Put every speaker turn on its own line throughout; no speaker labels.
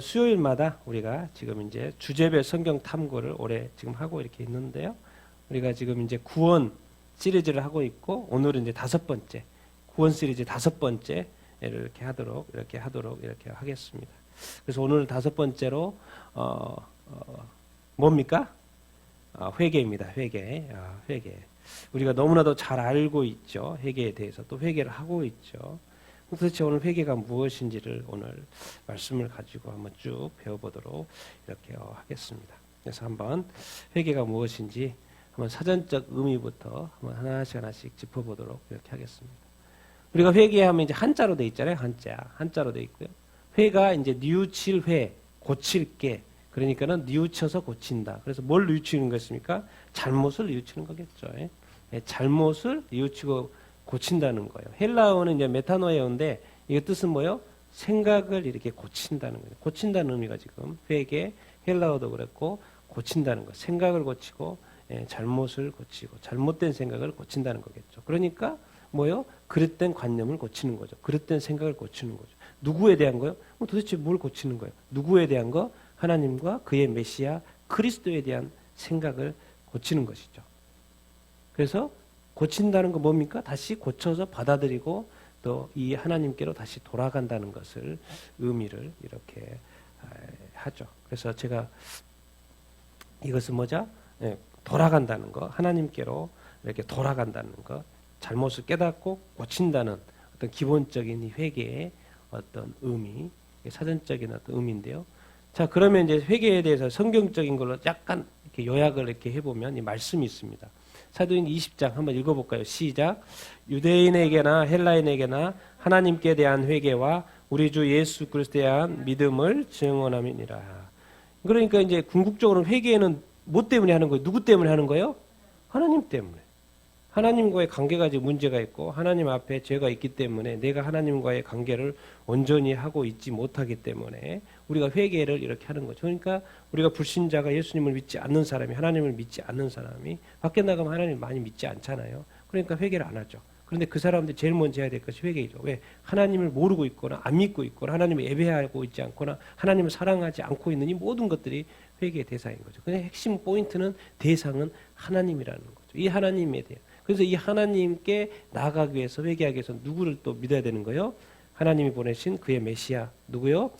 수요일마다 우리가 지금 이제 주제별 성경 탐구를 올해 지금 하고 이렇게 있는데요. 우리가 지금 이제 구원 시리즈를 하고 있고 오늘은 이제 5번째 구원 시리즈 5번째를 이렇게 하도록 하겠습니다. 그래서 오늘 5번째로 뭡니까? 회개입니다. 회개. 우리가 너무나도 잘 알고 있죠. 회개에 대해서 또 회개를 하고 있죠. 도대체 오늘 회개가 무엇인지를 오늘 말씀을 가지고 한번 쭉 배워보도록 이렇게 하겠습니다. 그래서 한번 회개가 무엇인지 한번 사전적 의미부터 한번 하나씩 짚어보도록 이렇게 하겠습니다. 우리가 회개하면 이제 한자로 돼 있잖아요. 한자로 돼 있고요. 회가 이제 뉘우칠 회, 고칠 게. 그러니까는 뉘우쳐서 고친다. 그래서 뭘 뉘우치는 것입니까? 잘못을 뉘우치는 거겠죠. 잘못을 뉘우치고 고친다는 거예요. 헬라어는 이제 메타노에어인데 이 뜻은 뭐예요? 생각을 이렇게 고친다는 거예요. 고친다는 의미가 지금 회개, 헬라어도 그랬고 고친다는 거. 생각을 고치고 잘못을 고치고 잘못된 생각을 고친다는 거겠죠. 그러니까 뭐예요? 그릇된 관념을 고치는 거죠. 그릇된 생각을 고치는 거죠. 누구에 대한 거요? 도대체 뭘 고치는 거예요? 누구에 대한 거? 하나님과 그의 메시아 그리스도에 대한 생각을 고치는 것이죠. 그래서 고친다는 거 뭡니까? 다시 고쳐서 받아들이고 또 이 하나님께로 다시 돌아간다는 것을 의미를 이렇게 하죠. 그래서 제가 이것은 뭐죠? 돌아간다는 거, 하나님께로 이렇게 돌아간다는 거, 잘못을 깨닫고 고친다는 어떤 기본적인 이 회개의 어떤 의미, 사전적인 어떤 의미인데요. 자, 그러면 이제 회개에 대해서 성경적인 걸로 약간 이렇게 요약을 이렇게 해보면 이 말씀이 있습니다. 사도행 20장 한번 읽어볼까요? 시작. 유대인에게나 헬라인에게나 하나님께 대한 회개와 우리 주 예수 그리스도에 대한 믿음을 증언함이니라. 그러니까 이제 궁극적으로 회개는 뭐 때문에 하는 거예요? 누구 때문에 하는 거예요? 하나님 때문에. 하나님과의 관계가 지금 문제가 있고 하나님 앞에 죄가 있기 때문에 내가 하나님과의 관계를 온전히 하고 있지 못하기 때문에 우리가 회개를 이렇게 하는 거죠. 그러니까 우리가 불신자가 예수님을 믿지 않는 사람이 하나님을 믿지 않는 사람이 밖에 나가면 하나님을 많이 믿지 않잖아요. 그러니까 회개를 안 하죠. 그런데 그 사람들 제일 먼저 해야 될 것이 회개이죠. 왜? 하나님을 모르고 있거나 안 믿고 있거나 하나님을 예배하고 있지 않거나 하나님을 사랑하지 않고 있는 이 모든 것들이 회개의 대상인 거죠. 근데 핵심 포인트는 대상은 하나님이라는 거죠. 이 하나님에 대해. 그래서 이 하나님께 나아가기 위해서 회개하기 위해서 누구를 또 믿어야 되는 거예요? 하나님이 보내신 그의 메시아 누구요?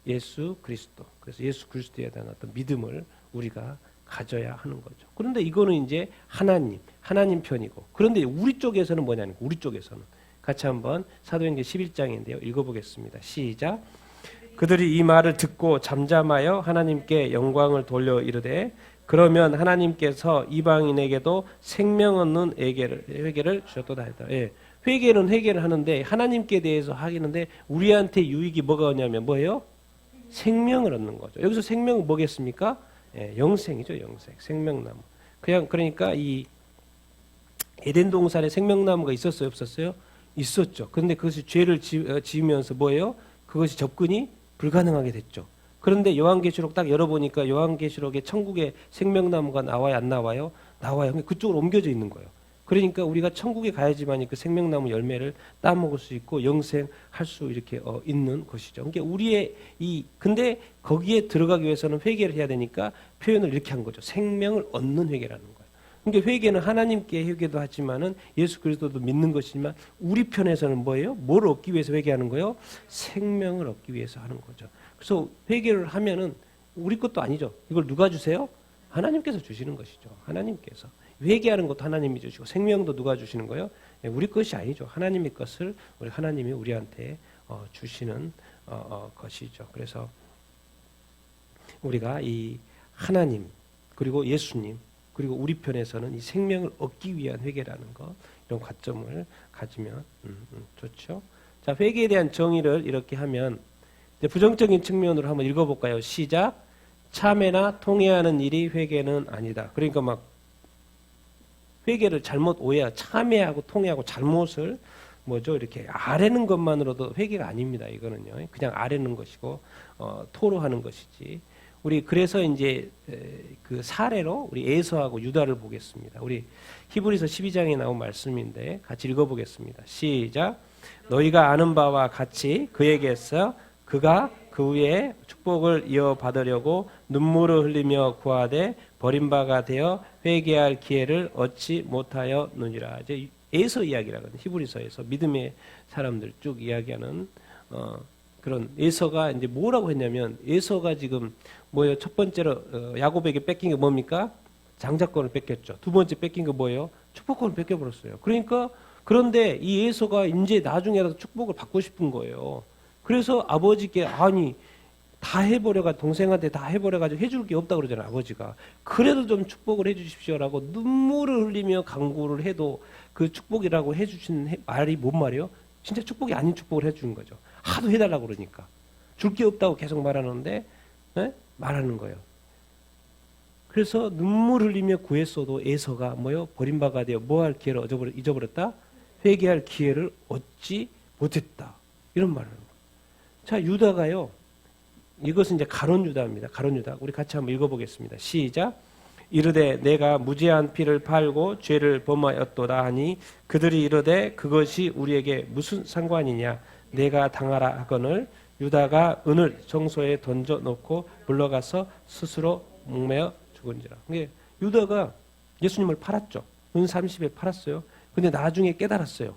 예수 그리스도. 그래서 예수 그리스도에 대한 어떤 믿음을 우리가 가져야 하는 거죠. 그런데 이거는 이제 하나님 편이고 그런데 우리 쪽에서는 뭐냐니까 우리 쪽에서는 같이 한번 사도행전 11장인데요. 읽어보겠습니다. 시작. 그들이 이 말을 듣고 잠잠하여 하나님께 영광을 돌려 이르되 그러면 하나님께서 이방인에게도 생명 얻는 회개를 주셨도다 했다. 예. 회개를 하는데 하나님께 대해서 하기는데 우리한테 유익이 뭐가 오냐면 뭐예요? 생명을 얻는 거죠. 여기서 생명은 뭐겠습니까? 예, 영생이죠, 영생. 생명나무. 그러니까 이 에덴 동산에 생명나무가 있었어요, 없었어요? 있었죠. 그런데 그것이 죄를 지으면서 뭐예요? 그것이 접근이 불가능하게 됐죠. 그런데 요한계시록 딱 열어보니까 요한계시록에 천국에 생명나무가 나와요, 안 나와요? 나와요. 그쪽으로 옮겨져 있는 거예요. 그러니까 우리가 천국에 가야지만 그 생명나무 열매를 따먹을 수 있고 영생할 수 이렇게 있는 것이죠. 그러니까 근데 거기에 들어가기 위해서는 회개를 해야 되니까 표현을 이렇게 한 거죠. 생명을 얻는 회개라는 거예요. 그러니까 회개는 하나님께 회개도 하지만은 예수 그리스도도 믿는 것이지만 우리 편에서는 뭐예요? 뭘 얻기 위해서 회개하는 거예요? 생명을 얻기 위해서 하는 거죠. 그래서 회개를 하면은 우리 것도 아니죠. 이걸 누가 주세요? 하나님께서 주시는 것이죠. 하나님께서. 회개하는 것도 하나님이 주시고 생명도 누가 주시는 거예요? 우리 것이 아니죠. 하나님의 것을 하나님이 우리한테 주시는 것이죠. 그래서 우리가 이 하나님 그리고 예수님 그리고 우리 편에서는 이 생명을 얻기 위한 회개라는 것 이런 관점을 가지면 좋죠. 자, 회개에 대한 정의를 이렇게 하면 부정적인 측면으로 한번 읽어볼까요? 시작. 참회나 통회하는 일이 회개는 아니다. 그러니까 막 회개를 잘못 오해하고 참회하고 통회하고 잘못을 뭐죠? 이렇게 아뢰는 것만으로도 회개가 아닙니다. 이거는요. 그냥 아뢰는 것이고 토로하는 것이지. 우리 그래서 이제 그 사례로 우리 에서하고 유다를 보겠습니다. 우리 히브리서 12장에 나온 말씀인데 같이 읽어보겠습니다. 시작. 너희가 아는 바와 같이 그에게서 그가 그 후에 축복을 이어받으려고 눈물을 흘리며 구하되 버림바가 되어 회개할 기회를 얻지 못하였느니라. 이제 에서 이야기라거든요. 히브리서에서 믿음의 사람들 쭉 이야기하는 그런 에서가 이제 뭐라고 했냐면 에서가 지금 뭐예요? 첫 번째로 야곱에게 뺏긴 게 뭡니까? 장자권을 뺏겼죠. 두 번째 뺏긴 게 뭐예요? 축복권을 뺏겨버렸어요. 그러니까 그런데 이 에서가 이제 나중에라도 축복을 받고 싶은 거예요. 그래서 아버지께 아니 다 해버려가 동생한테 다 해버려가지고 해줄 게 없다 그러잖아요. 아버지가 그래도 좀 축복을 해주십시오라고 눈물을 흘리며 간구를 해도 그 축복이라고 해주신 말이 뭔 말이에요? 진짜 축복이 아닌 축복을 해주는 거죠. 하도 해달라고 그러니까 줄 게 없다고 계속 말하는데 말하는 거예요. 그래서 눈물 흘리며 구했어도 에서가 뭐요? 버림바가 되어 뭐할 기회를 잊어버렸다? 회개할 기회를 얻지 못했다. 이런 말을 하는 거예요. 자, 유다가요. 이것은 이제 가론 유다입니다. 가론 유다. 우리 같이 한번 읽어보겠습니다. 시작. 이르되 내가 무죄한 피를 팔고 죄를 범하였도다 하니 그들이 이르되 그것이 우리에게 무슨 상관이냐 내가 당하라 하거늘 유다가 은을 정소에 던져 놓고 물러가서 스스로 목매어 죽은지라. 그게 유다가 예수님을 팔았죠. 은 30에 팔았어요. 근데 나중에 깨달았어요.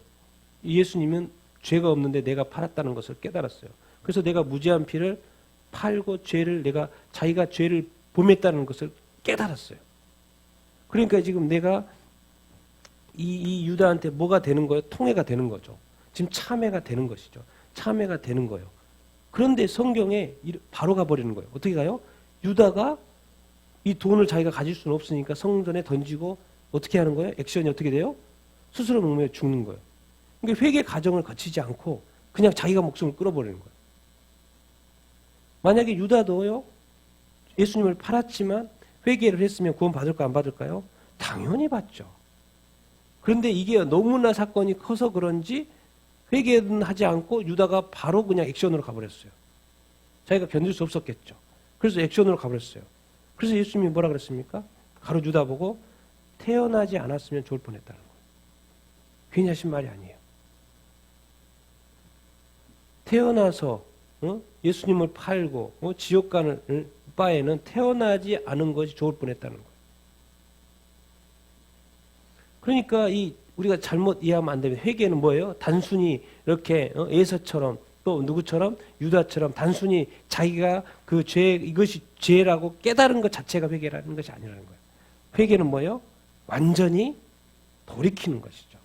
예수님은 죄가 없는데 내가 팔았다는 것을 깨달았어요. 그래서 내가 무죄한 피를 팔고 죄를 자기가 죄를 범했다는 것을 깨달았어요. 그러니까 지금 내가 이 유다한테 뭐가 되는 거예요? 통해가 되는 거죠. 지금 참회가 되는 것이죠. 참회가 되는 거예요. 그런데 성경에 바로 가버리는 거예요. 어떻게 가요? 유다가 이 돈을 자기가 가질 수는 없으니까 성전에 던지고 어떻게 하는 거예요? 액션이 어떻게 돼요? 스스로 목매어 죽는 거예요. 그러니까 회개 과정을 거치지 않고 그냥 자기가 목숨을 끌어버리는 거예요. 만약에 유다도요, 예수님을 팔았지만 회개를 했으면 구원 받을까 안 받을까요? 당연히 받죠. 그런데 이게 너무나 사건이 커서 그런지 회개는 하지 않고 유다가 바로 그냥 액션으로 가버렸어요. 자기가 견딜 수 없었겠죠. 그래서 액션으로 가버렸어요. 그래서 예수님이 뭐라 그랬습니까? 가로 유다 보고 태어나지 않았으면 좋을 뻔했다는 거예요. 괜히 하신 말이 아니에요. 태어나서 예수님을 팔고 지옥 가는 바에는 태어나지 않은 것이 좋을 뻔했다는 거예요. 그러니까 우리가 잘못 이해하면 안 되면 회개는 뭐예요? 단순히 이렇게 에서처럼 또 누구처럼 유다처럼 단순히 자기가 그 죄 이것이 죄라고 깨달은 것 자체가 회개라는 것이 아니라는 거예요. 회개는 뭐예요? 완전히 돌이키는 것이죠.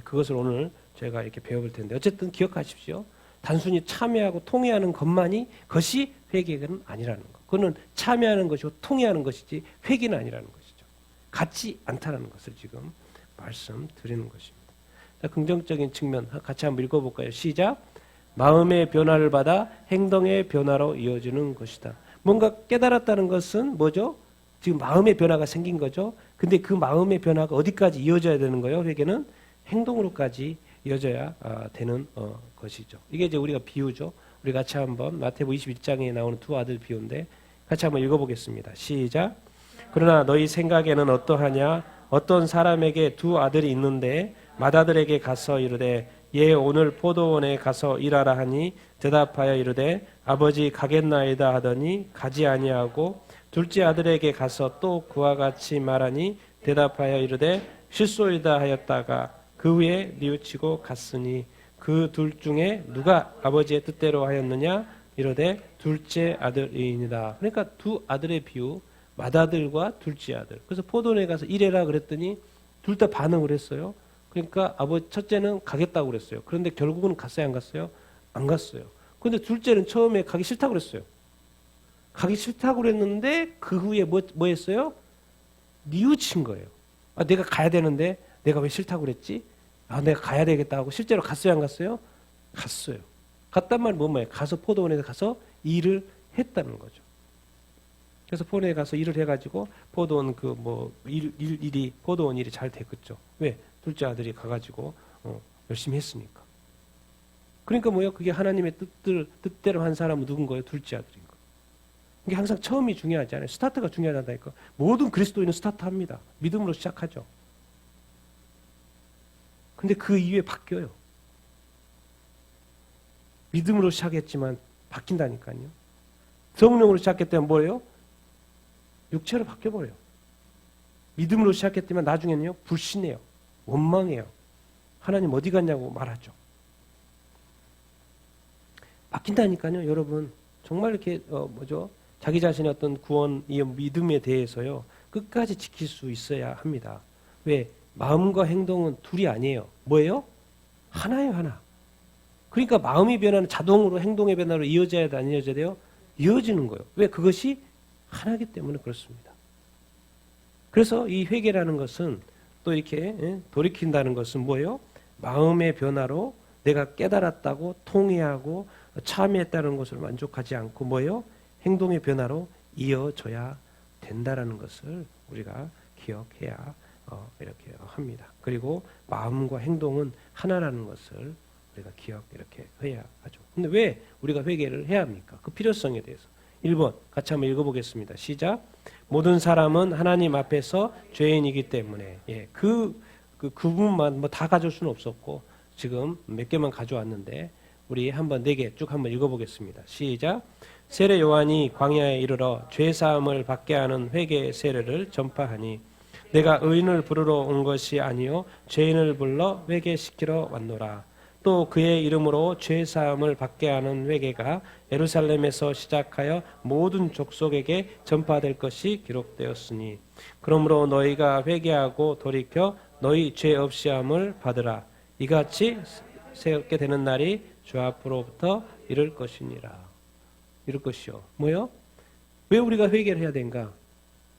그것을 오늘 저희가 이렇게 배워볼 텐데 어쨌든 기억하십시오. 단순히 참여하고 통회하는 것만이 그것이 회개는 아니라는 것. 그거는 참여하는 것이고 통회하는 것이지 회개는 아니라는 것이죠. 같지 않다는 것을 지금 말씀드리는 것입니다. 자, 긍정적인 측면 같이 한번 읽어볼까요? 시작. 마음의 변화를 받아 행동의 변화로 이어지는 것이다. 뭔가 깨달았다는 것은 뭐죠? 지금 마음의 변화가 생긴 거죠. 근데 그 마음의 변화가 어디까지 이어져야 되는 거예요? 회개는 행동으로까지 이어져야 되는 것이죠. 이게 이제 우리가 비유죠. 우리 같이 한번 마태복음 21장에 나오는 두 아들 비유인데 같이 한번 읽어보겠습니다. 시작. 그러나 너희 생각에는 어떠하냐? 어떤 사람에게 두 아들이 있는데 맏아들에게 가서 이르되 얘 오늘 포도원에 가서 일하라 하니 대답하여 이르되 아버지 가겠나이다 하더니 가지 아니하고 둘째 아들에게 가서 또 그와 같이 말하니 대답하여 이르되 실소이다 하였다가 그 후에 뉘우치고 갔으니 그 둘 중에 누가 아버지의 뜻대로 하였느냐 이르되 둘째 아들이니라. 그러니까 두 아들의 비유 맏아들과 둘째 아들. 그래서 포도원에 가서 일해라 그랬더니 둘 다 반응을 했어요. 그러니까 첫째는 가겠다고 그랬어요. 그런데 결국은 갔어요, 안 갔어요? 안 갔어요. 그런데 둘째는 처음에 가기 싫다고 그랬어요. 가기 싫다고 그랬는데 그 후에 뭐 했어요? 뉘우친 거예요. 내가 가야 되는데 내가 왜 싫다고 그랬지? 내가 가야 되겠다 하고 실제로 갔어요, 안 갔어요? 갔어요. 갔단 말이 뭔 말이에요? 가서 포도원에 가서 일을 했다는 거죠. 그래서 포도원에 가서 일을 해가지고 포도원 포도원 일이 잘 됐겠죠. 왜? 둘째 아들이 가가지고 열심히 했으니까. 그러니까 뭐예요? 그게 하나님의 뜻대로 한 사람은 누군 거예요? 둘째 아들인 거. 이게 항상 처음이 중요하지 않아요. 스타트가 중요하다니까. 모든 그리스도인은 스타트합니다. 믿음으로 시작하죠. 근데 그 이후에 바뀌어요. 믿음으로 시작했지만 바뀐다니까요. 성령으로 시작했기 때문에 뭐예요? 육체로 바뀌어버려요. 믿음으로 시작했지만 나중에는요, 불신해요. 원망해요. 하나님 어디 갔냐고 말하죠. 바뀐다니까요, 여러분. 정말 이렇게, 자기 자신의 어떤 구원, 이 믿음에 대해서요, 끝까지 지킬 수 있어야 합니다. 왜? 마음과 행동은 둘이 아니에요. 뭐예요? 하나예요, 하나. 그러니까 마음이 변하는 자동으로 행동의 변화로 이어져야 돼, 안 이어져야 돼요? 이어지는 거예요. 왜? 그것이 하나이기 때문에 그렇습니다. 그래서 이 회개라는 것은 또 이렇게 돌이킨다는 것은 뭐예요? 마음의 변화로 내가 깨달았다고 통회하고 참여했다는 것을 만족하지 않고 뭐예요? 행동의 변화로 이어져야 된다라는 것을 우리가 기억해야 이렇게 합니다. 그리고 마음과 행동은 하나라는 것을 우리가 이렇게 해야 하죠. 근데 왜 우리가 회개를 해야 합니까? 그 필요성에 대해서. 1번 같이 한번 읽어보겠습니다. 시작. 모든 사람은 하나님 앞에서 죄인이기 때문에 그 부분만 뭐 다 가져올 수는 없었고 지금 몇 개만 가져왔는데 우리 한번 4개 쭉 한번 읽어보겠습니다. 시작. 세례 요한이 광야에 이르러 죄 사함을 받게 하는 회개의 세례를 전파하니 내가 의인을 부르러 온 것이 아니요 죄인을 불러 회개시키러 왔노라. 또 그의 이름으로 죄 사함을 받게 하는 회개가 예루살렘에서 시작하여 모든 족속에게 전파될 것이 기록되었으니 그러므로 너희가 회개하고 돌이켜 너희 죄 없이함을 받으라. 이같이 새롭게 되는 날이 주 앞으로부터 이를 것이니라. 이럴 것이요. 뭐요? 왜 우리가 회개를 해야 되는가?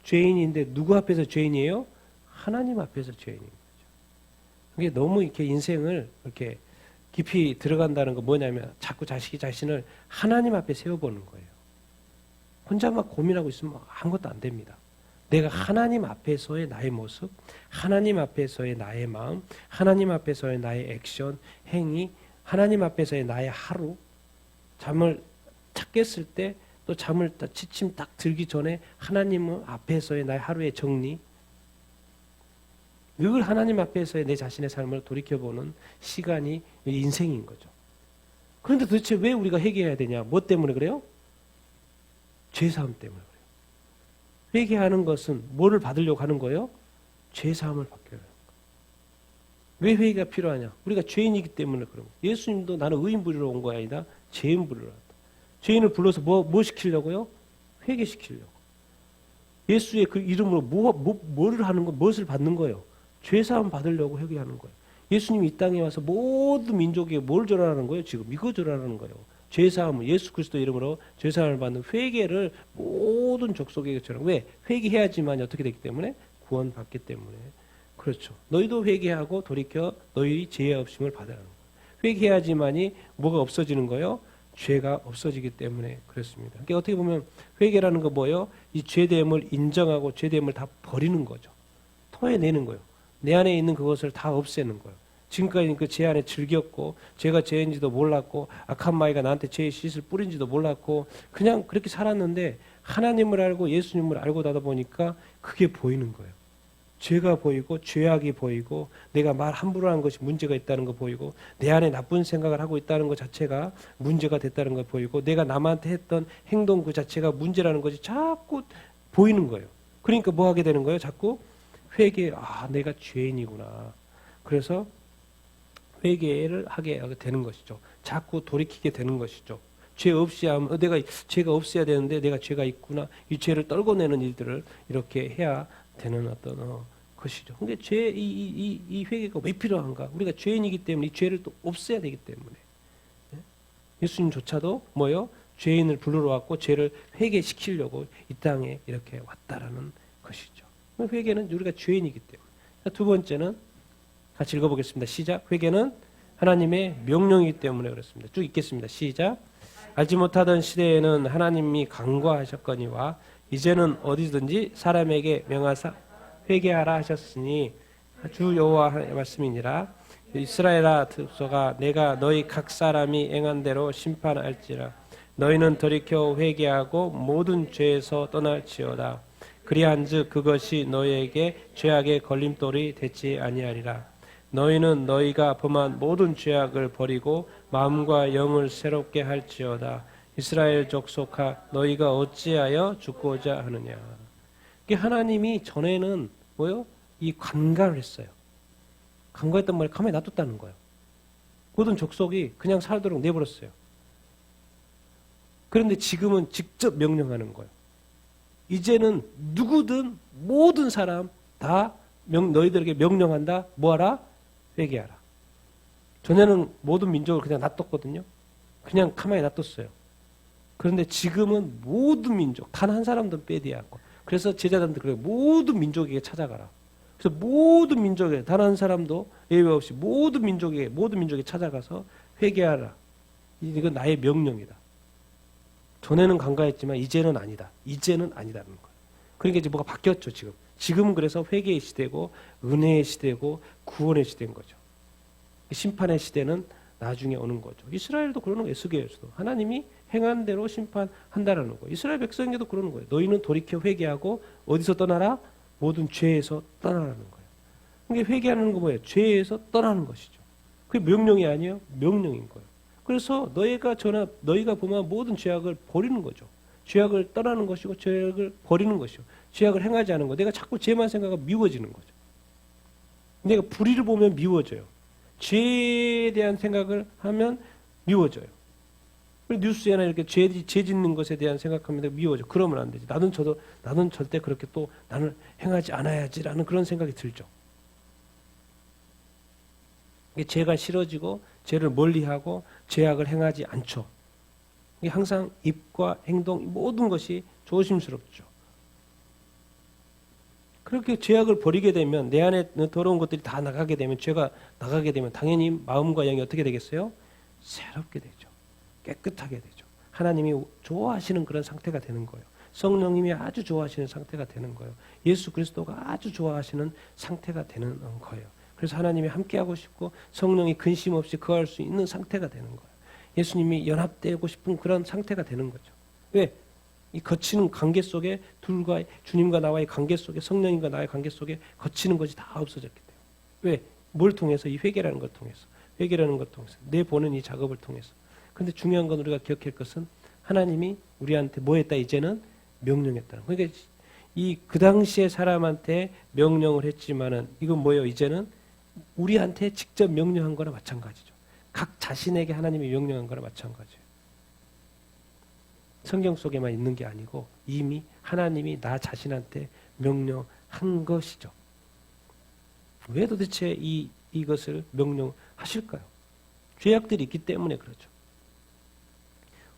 죄인인데 누구 앞에서 죄인이에요? 하나님 앞에서 죄인인 거죠. 이게 너무 이렇게 인생을 이렇게 깊이 들어간다는 거 뭐냐면 자꾸 자식이 자신을 하나님 앞에 세워보는 거예요. 혼자 막 고민하고 있으면 아무것도 안 됩니다. 내가 하나님 앞에서의 나의 모습, 하나님 앞에서의 나의 마음, 하나님 앞에서의 나의 액션, 행위, 하나님 앞에서의 나의 하루, 잠을 딱 깼을 때 또 잠을 취침 딱 들기 전에 하나님 앞에서의 나의 하루의 정리, 늘 하나님 앞에서의 내 자신의 삶을 돌이켜보는 시간이 인생인 거죠. 그런데 도대체 왜 우리가 회개해야 되냐? 뭐 때문에 그래요? 죄사함 때문에 그래요. 회개하는 것은 뭐를 받으려고 하는 거예요? 죄사함을 받게 하는 거예요. 왜 회개가 필요하냐? 우리가 죄인이기 때문에 그런 거예요. 예수님도 나는 의인 부리러 온 거야 아니다. 죄인 부리러 왔다. 죄인을 불러서 뭐 시키려고요? 회개시키려고. 예수의 그 이름으로 뭐를 하는 거, 무엇을 받는 거예요? 죄사함 받으려고 회개하는 거예요. 예수님이 이 땅에 와서 모든 민족에게 뭘 전하는 거예요? 지금 이거 전하는 거예요. 죄사함을 예수 그리스도 이름으로 죄사함을 받는 회개를 모든 족속에게 전하는 거예요. 왜? 회개해야지만 어떻게 되기 때문에? 구원받기 때문에. 그렇죠. 너희도 회개하고 돌이켜 너희 죄의 없음을 받으라는 거예요. 회개해야지만이 뭐가 없어지는 거예요? 죄가 없어지기 때문에 그렇습니다. 그러니까 어떻게 보면 회개라는 거 뭐예요? 이 죄됨을 인정하고 죄됨을 다 버리는 거죠. 토해내는 거예요. 내 안에 있는 그것을 다 없애는 거예요. 지금까지 그 죄 안에 즐겼고 죄가 죄인지도 몰랐고 악한 마귀가 나한테 죄의 씨앗을 뿌린지도 몰랐고 그냥 그렇게 살았는데 하나님을 알고 예수님을 알고 나다 보니까 그게 보이는 거예요. 죄가 보이고 죄악이 보이고 내가 말 함부로 한 것이 문제가 있다는 거 보이고 내 안에 나쁜 생각을 하고 있다는 것 자체가 문제가 됐다는 거 보이고 내가 남한테 했던 행동 그 자체가 문제라는 것이 자꾸 보이는 거예요. 그러니까 뭐 하게 되는 거예요? 자꾸 회개, 내가 죄인이구나. 그래서 회개를 하게 되는 것이죠. 자꾸 돌이키게 되는 것이죠. 죄 없이 하면 내가 죄가 없어야 되는데 내가 죄가 있구나. 이 죄를 떨궈내는 일들을 이렇게 해야 되는 어떤 것이죠. 근데 이 회개가 왜 필요한가? 우리가 죄인이기 때문에 이 죄를 또 없애야 되기 때문에. 예수님조차도 뭐요? 죄인을 부르러 왔고 죄를 회개시키려고 이 땅에 이렇게 왔다라는 것이죠. 회개는 우리가 죄인이기 때문에. 두 번째는 같이 읽어보겠습니다. 시작. 회개는 하나님의 명령이기 때문에 그렇습니다. 쭉 읽겠습니다. 시작. 알지 못하던 시대에는 하나님이 간과하셨거니와 이제는 어디든지 사람에게 명하사 회개하라 하셨으니 주 여호와의 말씀이니라. 이스라엘아 듣소가 내가 너희 각 사람이 행한 대로 심판할지라. 너희는 돌이켜 회개하고 모든 죄에서 떠날지어다. 그리한즉 그것이 너희에게 죄악의 걸림돌이 되지 아니하리라. 너희는 너희가 범한 모든 죄악을 버리고 마음과 영을 새롭게 할지어다. 이스라엘 족속아 너희가 어찌하여 죽고자 하느냐. 하나님이 전에는 뭐요? 이 관가를 했어요. 관가했단 말이 가만히 놔뒀다는 거예요. 모든 족속이 그냥 살도록 내버렸어요. 그런데 지금은 직접 명령하는 거예요. 이제는 누구든 모든 사람 다 너희들에게 명령한다. 뭐하라? 회개하라. 전에는 모든 민족을 그냥 놔뒀거든요. 그냥 가만히 놔뒀어요. 그런데 지금은 모든 민족 단 한 사람도 빼지 않고, 그래서 제자들한테 그래요. 모든 민족에게 찾아가라. 그래서 모든 민족에 단 한 사람도 예외 없이 모든 민족에게 찾아가서 회개하라. 이건 나의 명령이다. 전에는 간과했지만 이제는 아니다. 이제는 아니다는 거예요. 그러니까 이제 뭐가 바뀌었죠, 지금. 지금은 그래서 회개의 시대고 은혜의 시대고 구원의 시대인 거죠. 심판의 시대는 나중에 오는 거죠. 이스라엘도 그러는 거예요. 에스겔에서도 하나님이 행한 대로 심판한다라는 거예요. 이스라엘 백성에게도 그러는 거예요. 너희는 돌이켜 회개하고 어디서 떠나라? 모든 죄에서 떠나라는 거예요. 그러니까 회개하는 거 뭐예요? 죄에서 떠나는 것이죠. 그게 명령이 아니에요? 명령인 거예요. 그래서 너희가 범한 모든 죄악을 버리는 거죠. 죄악을 떠나는 것이고 죄악을 버리는 것이고 죄악을 행하지 않은 거. 내가 자꾸 죄만 생각하면 미워지는 거죠. 내가 불의를 보면 미워져요. 죄에 대한 생각을 하면 미워져요. 뉴스에나 이렇게 죄 짓는 것에 대한 생각하면 미워져. 그러면 안 되지. 나는 절대 그렇게 또 나는 행하지 않아야지라는 그런 생각이 들죠. 죄가 싫어지고 죄를 멀리하고 죄악을 행하지 않죠. 항상 입과 행동 모든 것이 조심스럽죠. 그렇게 죄악을 버리게 되면 내 안에 더러운 것들이 다 나가게 되면 죄가 나가게 되면 당연히 마음과 영이 어떻게 되겠어요? 새롭게 되죠. 깨끗하게 되죠. 하나님이 좋아하시는 그런 상태가 되는 거예요. 성령님이 아주 좋아하시는 상태가 되는 거예요. 예수 그리스도가 아주 좋아하시는 상태가 되는 거예요. 그래서 하나님이 함께하고 싶고 성령이 근심 없이 거할 수 있는 상태가 되는 거예요. 예수님이 연합되고 싶은 그런 상태가 되는 거죠. 왜? 이 거치는 관계 속에 주님과 나와의 관계 속에 성령님과 나의 관계 속에 거치는 것이 다 없어졌기 때문에. 왜? 뭘 통해서? 이 회개라는 걸 통해서. 회개라는 걸 통해서. 내보는 이 작업을 통해서. 그런데 중요한 건 우리가 기억할 것은 하나님이 우리한테 뭐 했다? 이제는 명령했다는 거예요. 그러니까 그 당시에 사람한테 명령을 했지만은 이건 뭐예요? 이제는 우리한테 직접 명령한 거나 마찬가지죠. 각 자신에게 하나님이 명령한 거나 마찬가지예요. 성경 속에만 있는 게 아니고 이미 하나님이 나 자신한테 명령한 것이죠. 왜 도대체 이것을 명령하실까요? 죄악들이 있기 때문에 그렇죠.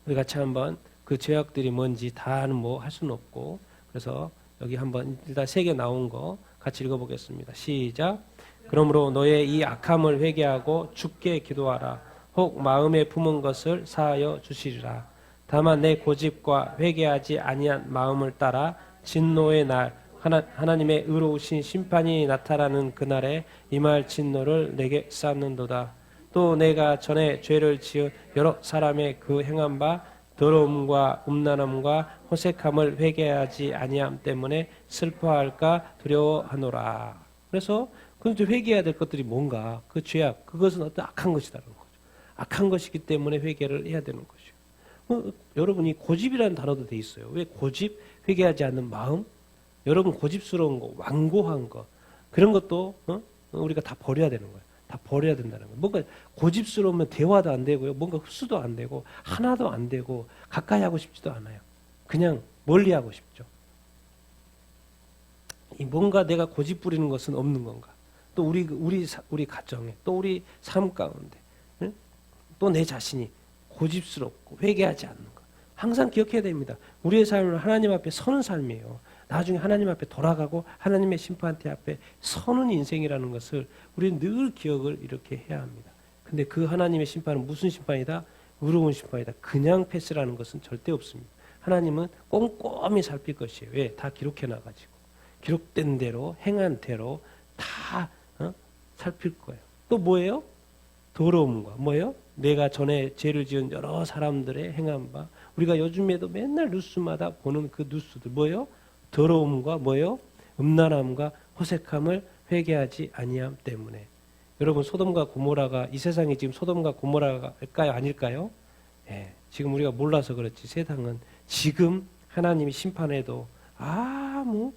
우리 같이 한번 그 죄악들이 뭔지 다는 뭐 할 수는 없고, 그래서 여기 한번 일단 3개 나온 거 같이 읽어보겠습니다. 시작. 그러므로 너의 이 악함을 회개하고 주께 기도하라. 혹 마음에 품은 것을 사하여 주시리라. 다만 내 고집과 회개하지 아니한 마음을 따라 진노의 날 하나님의 의로우신 심판이 나타나는 그날에 임할 진노를 내게 쌓는도다. 또 내가 전에 죄를 지은 여러 사람의 그 행한 바 더러움과 음란함과 호색함을 회개하지 아니함 때문에 슬퍼할까 두려워하노라. 그래서 그런데 회개해야 될 것들이 뭔가? 그 죄악, 그것은 어떤 악한 것이라는 거죠. 악한 것이기 때문에 회개를 해야 되는 것이요. 여러분이 고집이라는 단어도 돼 있어요. 왜 고집? 회개하지 않는 마음? 여러분 고집스러운 거, 완고한 거, 그런 것도 우리가 다 버려야 되는 거예요. 다 버려야 된다는 거예요. 뭔가 고집스러우면 대화도 안 되고요. 뭔가 흡수도 안 되고 하나도 안 되고 가까이 하고 싶지도 않아요. 그냥 멀리 하고 싶죠. 뭔가 내가 고집 부리는 것은 없는 건가? 또 우리 가정에, 또 우리 삶 가운데, 또 내 자신이 고집스럽고 회개하지 않는 것. 항상 기억해야 됩니다. 우리의 삶은 하나님 앞에 서는 삶이에요. 나중에 하나님 앞에 돌아가고 하나님의 심판대 앞에 서는 인생이라는 것을 우리는 늘 기억을 이렇게 해야 합니다. 근데 그 하나님의 심판은 무슨 심판이다? 의로운 심판이다. 그냥 패스라는 것은 절대 없습니다. 하나님은 꼼꼼히 살필 것이에요. 왜? 다 기록해 놔가지고. 기록된 대로, 행한 대로 다 살필 거예요. 또 뭐예요? 더러움과 뭐예요? 내가 전에 죄를 지은 여러 사람들의 행한 바, 우리가 요즘에도 맨날 뉴스마다 보는 그 뉴스들 뭐예요? 더러움과 뭐예요? 음란함과 호색함을 회개하지 아니함 때문에. 여러분 소돔과 고모라가 이 세상이 지금 소돔과 고모라일까요? 아닐까요? 예. 지금 우리가 몰라서 그렇지 세상은 지금 하나님이 심판해도 아무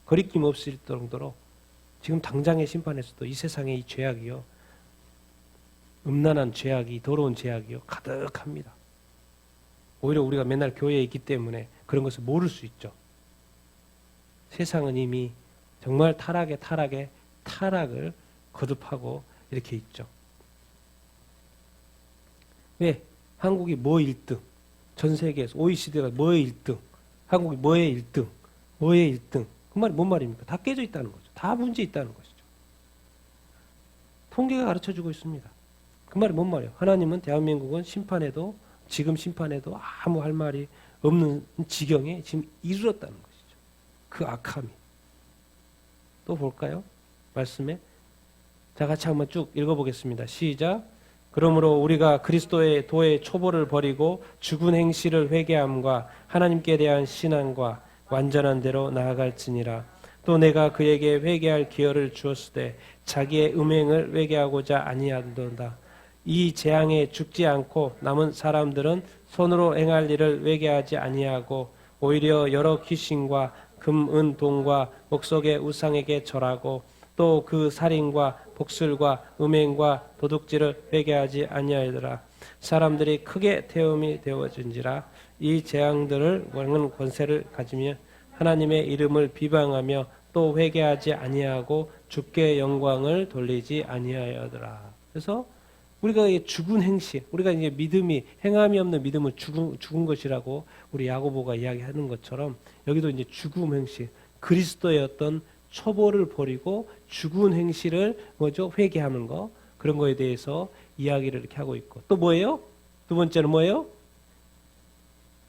거리낌 없을 정도로 지금 당장의 심판에서도 이 세상의 이 죄악이요, 음란한 죄악이, 더러운 죄악이요 가득합니다. 오히려 우리가 맨날 교회에 있기 때문에 그런 것을 모를 수 있죠. 세상은 이미 정말 타락을 거듭하고 이렇게 있죠. 왜? 한국이 뭐 1등? 전 세계에서 OECD가 뭐의 1등? 한국이 뭐의 1등? 뭐의 1등? 그 말이 뭔 말입니까? 다 깨져 있다는 거죠. 다 문제 있다는 것이죠. 통계가 가르쳐주고 있습니다. 그 말이 뭔 말이에요? 하나님은 대한민국은 심판해도, 지금 심판해도 아무 할 말이 없는 지경에 지금 이르렀다는 것이죠. 그 악함이. 또 볼까요? 말씀에. 자, 같이 한번 쭉 읽어보겠습니다. 시작. 그러므로 우리가 그리스도의 도의 초보를 버리고 죽은 행실을 회개함과 하나님께 대한 신앙과 완전한 대로 나아갈지니라. 또 내가 그에게 회개할 기회를 주었을 때 자기의 음행을 회개하고자 아니하도다. 이 재앙에 죽지 않고 남은 사람들은 손으로 행할 일을 회개하지 아니하고 오히려 여러 귀신과 금, 은, 동과 목석의 우상에게 절하고 또 그 살인과 복술과 음행과 도둑질을 회개하지 아니하더라. 사람들이 크게 태움이 되어진지라. 이 재앙들을 왕은 권세를 가지며 하나님의 이름을 비방하며 또 회개하지 아니하고 주께 영광을 돌리지 아니하여더라. 그래서 우리가 죽은 행실, 우리가 이제 믿음이 행함이 없는 믿음은 죽은 것이라고 우리 야고보가 이야기하는 것처럼 여기도 이제 죽음 행실, 그리스도의 어떤 초보를 버리고 죽은 행실을 뭐죠? 회개하는 거, 그런 거에 대해서 이야기를 이렇게 하고 있고, 또 뭐예요? 두 번째는 뭐예요?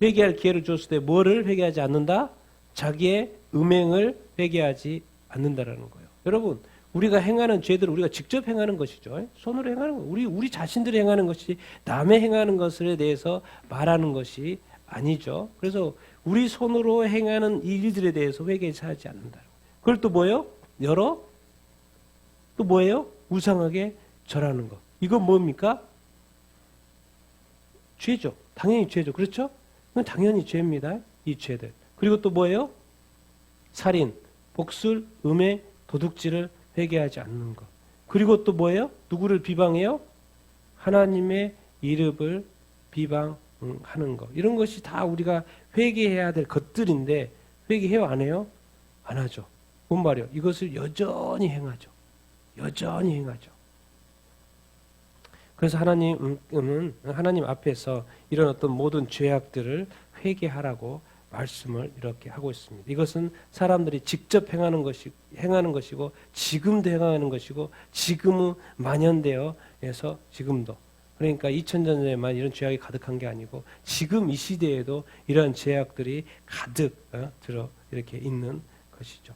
회개할 기회를 줬을 때 뭐를 회개하지 않는다? 자기의 음행을 회개하지 않는다라는 거예요. 여러분, 우리가 행하는 죄들을 우리가 직접 행하는 것이죠. 손으로 행하는 거. 우리 자신들이 행하는 것이 남의 행하는 것에 대해서 말하는 것이 아니죠. 그래서 우리 손으로 행하는 일들에 대해서 회개하지 않는다. 그걸 또 뭐예요? 또 뭐예요? 우상하게 절하는 것. 이건 뭡니까? 죄죠. 당연히 죄죠. 그렇죠? 이건 당연히 죄입니다. 이 죄들. 그리고 또 뭐예요? 살인, 복술, 음행, 도둑질을 회개하지 않는 것. 그리고 또 뭐예요? 누구를 비방해요? 하나님의 이름을 비방하는 것. 이런 것이 다 우리가 회개해야 될 것들인데 회개해요? 안 해요? 안 하죠. 뭔 말이요? 이것을 여전히 행하죠. 여전히 행하죠. 그래서 하나님은 하나님 앞에서 이런 어떤 모든 죄악들을 회개하라고 말씀을 이렇게 하고 있습니다. 이것은 사람들이 직접 행하는 것이고 지금도 행하는 것이고 지금은 만연되어 해서 지금도, 그러니까 2000년 전에만 이런 죄악이 가득한 게 아니고 지금 이 시대에도 이런 죄악들이 가득 들어 이렇게 있는 것이죠.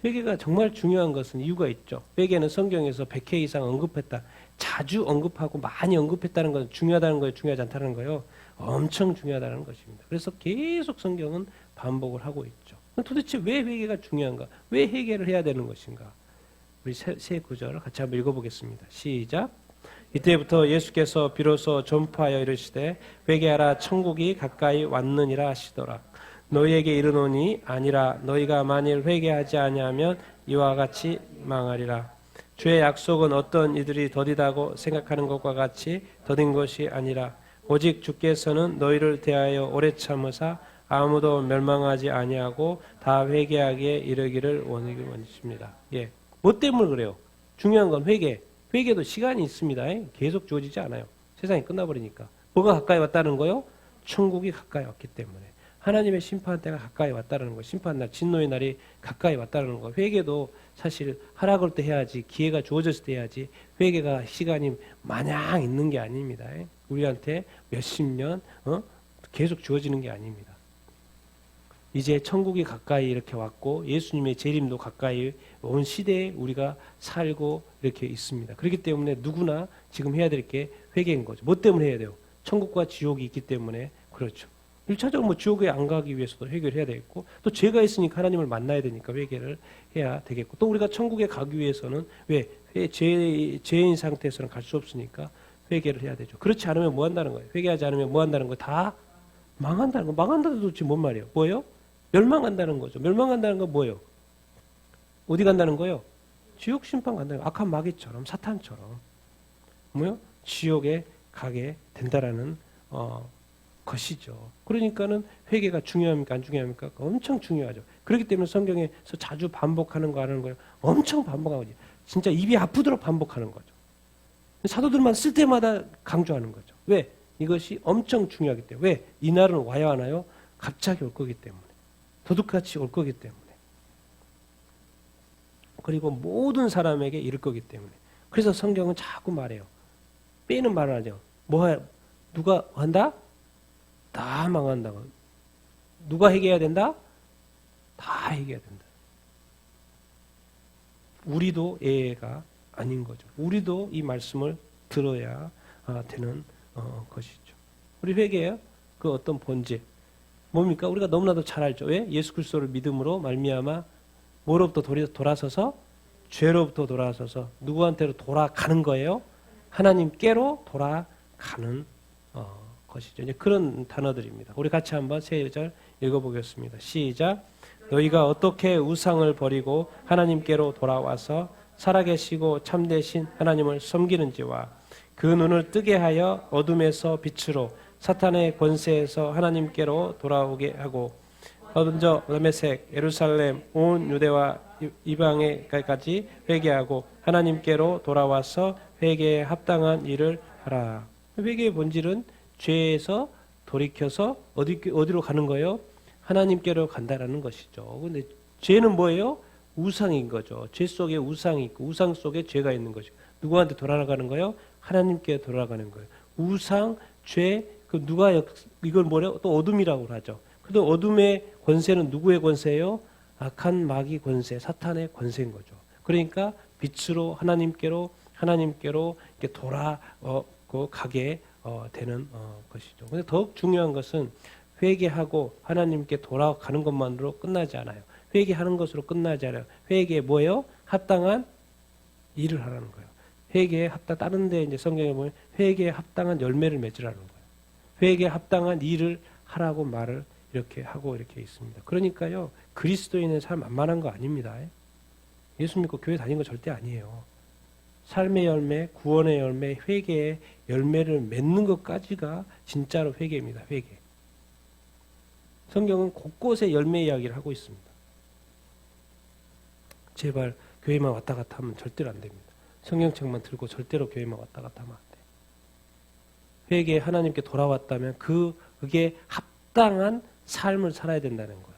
회개가 정말 중요한 것은 이유가 있죠. 회개는 성경에서 100회 이상 언급했다. 자주 언급하고 많이 언급했다는 건 중요하다는 거예요? 중요하지 않다는 거예요? 엄청 중요하다는 것입니다. 그래서 계속 성경은 반복을 하고 있죠. 도대체 왜 회개가 중요한가? 왜 회개를 해야 되는 것인가? 우리 세 구절 같이 한번 읽어보겠습니다. 시작. 이때부터 예수께서 비로소 전파하여 이르시되 회개하라 천국이 가까이 왔느니라 하시더라. 너희에게 이르노니 아니라 너희가 만일 회개하지 아니하면 이와 같이 망하리라. 주의 약속은 어떤 이들이 더디다고 생각하는 것과 같이 더딘 것이 아니라 오직 주께서는 너희를 대하여 오래 참으사 아무도 멸망하지 아니하고 다 회개하기에 이르기를 원하십니다. 예, 뭐 때문에 그래요? 중요한 건 회개. 회개도 시간이 있습니다. 계속 주어지지 않아요. 세상이 끝나버리니까. 뭐가 가까이 왔다는 거요? 천국이 가까이 왔기 때문에. 하나님의 심판 때가 가까이 왔다는 거, 심판날, 진노의 날이 가까이 왔다는 거. 회개도 사실 하락할 때 해야지, 기회가 주어졌을 때 해야지, 회개가 시간이 마냥 있는 게 아닙니다. 우리한테 몇십 년 계속 주어지는 게 아닙니다. 이제 천국이 가까이 이렇게 왔고 예수님의 재림도 가까이 온 시대에 우리가 살고 이렇게 있습니다. 그렇기 때문에 누구나 지금 해야 될 게 회개인 거죠. 뭐 때문에 해야 돼요? 천국과 지옥이 있기 때문에 그렇죠. 1차적으로 지옥에 안 가기 위해서도 회개를 해야 되겠고 또 죄가 있으니까 하나님을 만나야 되니까 회개를 해야 되겠고 또 우리가 천국에 가기 위해서는 왜 죄인 상태에서는 갈 수 없으니까 회개를 해야 되죠. 그렇지 않으면 뭐 한다는 거예요? 회개하지 않으면 뭐 한다는 거예요? 다 망한다는 거. 망한다는 도대체 뭔 말이에요? 뭐예요? 멸망한다는 거죠. 멸망한다는 건 뭐예요? 어디 간다는 거예요? 지옥 심판 간다는 거예요. 악한 마귀처럼, 사탄처럼. 뭐요? 지옥에 가게 된다라는 것이죠. 그러니까는 회개가 중요합니까? 안 중요합니까? 엄청 중요하죠. 그렇기 때문에 성경에서 자주 반복하는 거 하는 거예요. 엄청 반복하고 진짜 입이 아프도록 반복하는 거죠. 사도들만 쓸 때마다 강조하는 거죠. 왜? 이것이 엄청 중요하기 때문에. 왜? 이 날은 와야 하나요? 갑자기 올 거기 때문에. 도둑같이 올 거기 때문에. 그리고 모든 사람에게 이를 거기 때문에. 그래서 성경은 자꾸 말해요. 빼는 말을 하죠. 누가 한다? 다 망한다고. 누가 회개해야 된다? 다 회개해야 된다. 우리도 예가 아닌 거죠. 우리도 이 말씀을 들어야 되는 것이죠. 우리 회개의 그 어떤 본질 뭡니까? 우리가 너무나도 잘 알죠. 왜? 예수 그리스도를 믿음으로 말미암아 뭐로부터 돌아서서 죄로부터 돌아서서 누구한테로 돌아가는 거예요? 하나님께로 돌아가는 것이죠. 이제 그런 단어들입니다. 우리 같이 한번 세 절 읽어보겠습니다. 시작. 너희가 어떻게 우상을 버리고 하나님께로 돌아와서 살아계시고 참되신 하나님을 섬기는지와 그 눈을 뜨게 하여 어둠에서 빛으로 사탄의 권세에서 하나님께로 돌아오게 하고 먼저 다메섹, 예루살렘, 온 유대와 이방에까지 회개하고 하나님께로 돌아와서 회개에 합당한 일을 하라. 회개의 본질은 죄에서 돌이켜서 어디로 가는 거예요? 하나님께로 간다라는 것이죠. 근데 죄는 뭐예요? 우상인 거죠. 죄 속에 우상이 있고 우상 속에 죄가 있는 것이고 누구한테 돌아가는 거예요? 하나님께 돌아가는 거예요. 우상, 죄, 이걸 뭐래요? 또 어둠이라고 하죠. 근데 어둠의 권세는 누구의 권세예요? 악한 마귀 권세, 사탄의 권세인 거죠. 그러니까 빛으로 하나님께로 이렇게 가게 되는 것이죠. 근데 더욱 중요한 것은 회개하고 하나님께 돌아가는 것만으로 끝나지 않아요. 회개하는 것으로 끝나지 않아요. 회개에 뭐예요? 합당한 일을 하라는 거예요. 회개에 다른 데 이제 성경에 보면 회개에 합당한 열매를 맺으라는 거예요. 회개에 합당한 일을 하라고 말을 이렇게 하고 이렇게 있습니다. 그러니까요, 그리스도인의 삶 만만한 거 아닙니다. 예수 믿고 교회 다니는 거 절대 아니에요. 삶의 열매, 구원의 열매, 회개의 열매를 맺는 것까지가 진짜로 회개입니다. 회개. 성경은 곳곳에 열매 이야기를 하고 있습니다. 제발 교회만 왔다 갔다 하면 절대로 안 됩니다. 성경책만 들고 절대로 교회만 왔다 갔다 하면 안 돼요. 회개에 하나님께 돌아왔다면 그게 합당한 삶을 살아야 된다는 거예요.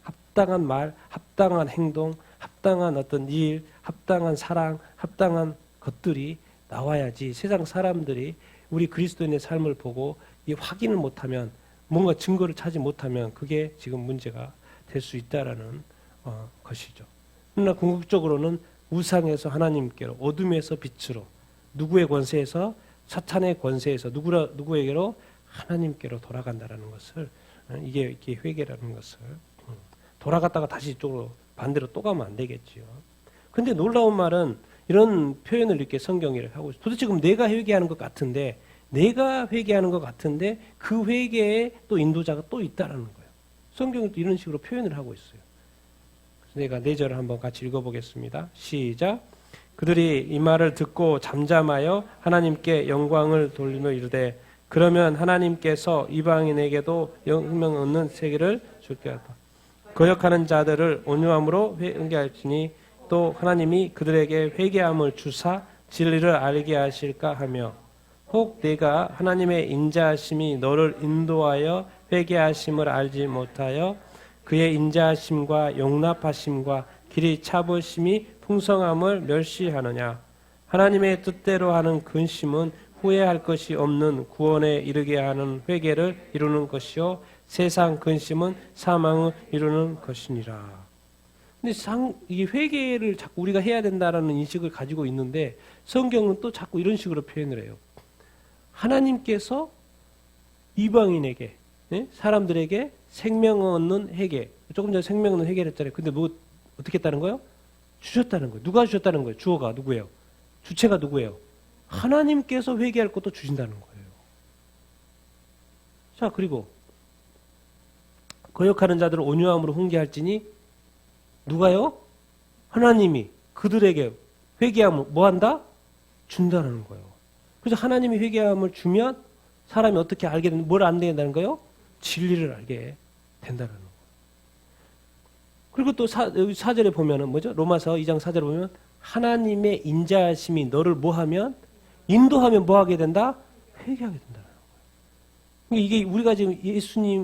합당한 말, 합당한 행동, 합당한 어떤 일, 합당한 사랑, 합당한 것들이 나와야지 세상 사람들이 우리 그리스도인의 삶을 보고 이 확인을 못하면 뭔가 증거를 찾지 못하면 그게 지금 문제가 될 수 있다라는 것이죠. 그러나 궁극적으로는 우상에서 하나님께로, 어둠에서 빛으로, 누구의 권세에서 사탄의 권세에서 누구에게로 하나님께로 돌아간다라는 것을 이게 회개라는 것을 돌아갔다가 다시 이쪽으로 반대로 또 가면 안 되겠지요. 근데 놀라운 말은 이런 표현을 이렇게 성경이 하고 있어요. 도대체 그럼 내가 회개하는 것 같은데 그 회개에 또 인도자가 또 있다라는 거예요. 성경은 또 이런 식으로 표현을 하고 있어요. 그래서 내가 4절을 한번 같이 읽어보겠습니다. 시작. 그들이 이 말을 듣고 잠잠하여 하나님께 영광을 돌리며 이르되 그러면 하나님께서 이방인에게도 생명 얻는 세계를 줄게 하다. 거역하는 자들을 온유함으로 회개할지니 또 하나님이 그들에게 회개함을 주사 진리를 알게 하실까 하며 혹 내가 하나님의 인자하심이 너를 인도하여 회개하심을 알지 못하여 그의 인자하심과 용납하심과 길이 차보심이 풍성함을 멸시하느냐. 하나님의 뜻대로 하는 근심은 후회할 것이 없는 구원에 이르게 하는 회개를 이루는 것이요 세상 근심은 사망을 이루는 것이니라. 근데 이 회개를 자꾸 우리가 해야 된다라는 인식을 가지고 있는데 성경은 또 자꾸 이런 식으로 표현을 해요. 하나님께서 이방인에게 사람들에게 생명 얻는 회개. 조금 전에 생명 얻는 회개를 했잖아요. 근데 뭐 어떻게 했다는 거예요? 주셨다는 거예요. 누가 주셨다는 거예요? 주어가 누구예요? 주체가 누구예요? 하나님께서 회개할 것도 주신다는 거예요. 자, 그리고 거역하는 자들을 온유함으로 훈계할지니 누가요? 하나님이 그들에게 회개함을 뭐한다? 준다는 거예요. 그래서 하나님이 회개함을 주면 사람이 어떻게 알게 된다? 뭘 안 된다는 거예요? 진리를 알게 된다는 거예요. 그리고 또 여기 4절에 보면은 뭐죠? 로마서 2장 4절에 보면 하나님의 인자하심이 너를 뭐하면? 인도하면 뭐하게 된다? 회개하게 된다는 거예요. 이게 우리가 지금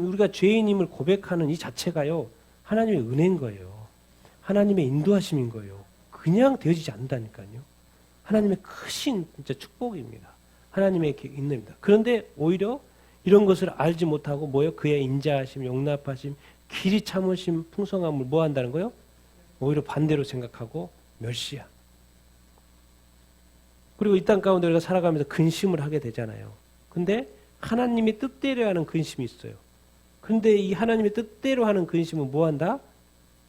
우리가 죄인임을 고백하는 이 자체가요, 하나님의 은혜인 거예요. 하나님의 인도하심인 거예요. 그냥 되어지지 않는다니까요. 하나님의 크신 진짜 축복입니다. 하나님의 인도입니다. 그런데 오히려 이런 것을 알지 못하고 뭐예요? 그의 인자하심, 용납하심, 길이 참으심, 풍성함을 뭐 한다는 거예요? 오히려 반대로 생각하고 멸시야. 그리고 이 땅 가운데 우리가 살아가면서 근심을 하게 되잖아요. 근데 하나님이 뜻대로 하는 근심이 있어요. 근데 이 하나님의 뜻대로 하는 근심은 뭐 한다?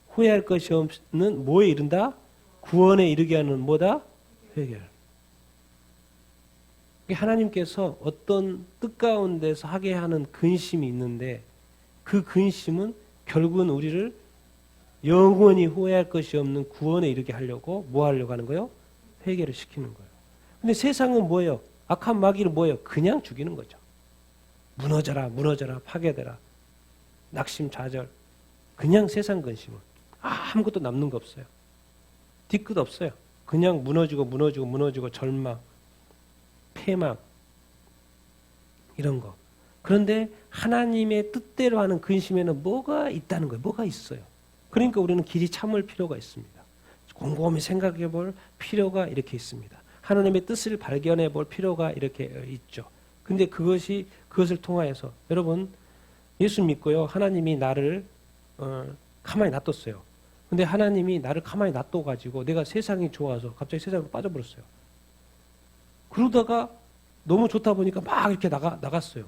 후회할 것이 없는 뭐에 이른다? 구원에 이르게 하는 뭐다? 회개를. 하나님께서 어떤 뜻 가운데서 하게 하는 근심이 있는데 그 근심은 결국은 우리를 영원히 후회할 것이 없는 구원에 이르게 하려고 뭐 하려고 하는 거예요? 회개를 시키는 거예요. 근데 세상은 뭐예요? 악한 마귀는 뭐예요? 그냥 죽이는 거죠. 무너져라, 무너져라, 파괴되라. 낙심, 좌절. 그냥 세상 근심은 아무것도 남는 거 없어요. 뒤끝 없어요. 그냥 무너지고 절망, 패망 이런 거. 그런데 하나님의 뜻대로 하는 근심에는 뭐가 있다는 거예요. 뭐가 있어요. 그러니까 우리는 길이 참을 필요가 있습니다. 곰곰이 생각해 볼 필요가 이렇게 있습니다. 하나님의 뜻을 발견해 볼 필요가 이렇게 있죠. 근데 그것을 통하여서 여러분 예수 믿고요. 하나님이 나를 가만히 놔뒀어요. 근데 하나님이 나를 가만히 놔둬가지고 내가 세상이 좋아서 갑자기 세상으로 빠져버렸어요. 그러다가 너무 좋다 보니까 막 이렇게 나갔어요.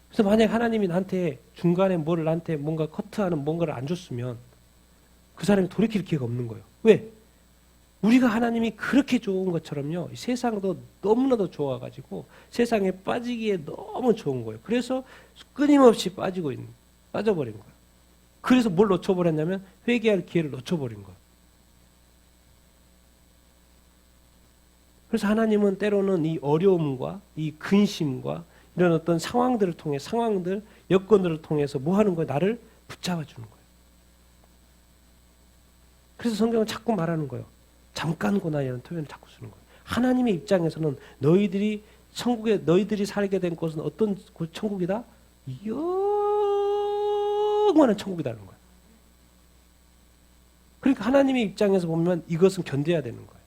그래서 만약 하나님이 나한테 중간에 나한테 뭔가 커트하는 뭔가를 안 줬으면 그 사람이 돌이킬 기회가 없는 거예요. 왜? 우리가 하나님이 그렇게 좋은 것처럼요. 세상도 너무나도 좋아가지고 세상에 빠지기에 너무 좋은 거예요. 그래서 끊임없이 빠져버린 거예요. 그래서 뭘 놓쳐버렸냐면 회개할 기회를 놓쳐버린 거예요. 그래서 하나님은 때로는 이 어려움과 이 근심과 이런 어떤 상황들을 통해 여건들을 통해서 뭐 하는 거예요? 나를 붙잡아 주는 거예요. 그래서 성경은 자꾸 말하는 거예요. 잠깐 고난이라는 표현을 자꾸 쓰는 거예요. 하나님의 입장에서는 너희들이 살게 된 곳은 어떤 천국이다? 영원한 천국이라는 거예요. 그러니까 하나님의 입장에서 보면 이것은 견뎌야 되는 거예요.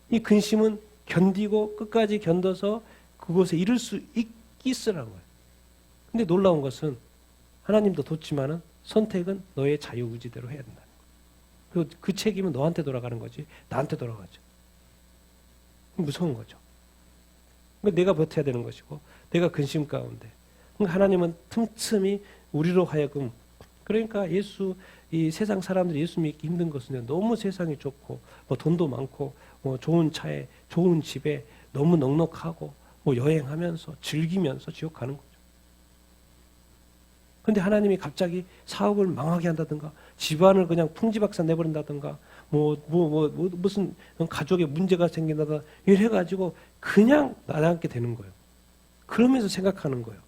이 근심은 견디고 끝까지 견뎌서 그곳에 이룰 수 있기쓰라는 거예요. 근데 놀라운 것은 하나님도 돕지만은 선택은 너의 자유의지대로 해야 된다는 거예요. 그리고 그 책임은 너한테 돌아가는 거지 나한테 돌아가죠. 무서운 거죠. 내가 버텨야 되는 것이고 내가 근심 가운데 하나님은 틈틈이 우리로 하여금 그러니까 이 세상 사람들이 예수 믿기 힘든 것은 너무 세상이 좋고 뭐 돈도 많고 뭐 좋은 차에 좋은 집에 너무 넉넉하고 뭐 여행하면서 즐기면서 지옥 가는 거죠. 그런데 하나님이 갑자기 사업을 망하게 한다든가 집안을 그냥 풍지박산 내버린다든가 무슨 가족에 문제가 생긴다든가 이래가지고 그냥 나앉게 되는 거예요. 그러면서 생각하는 거예요.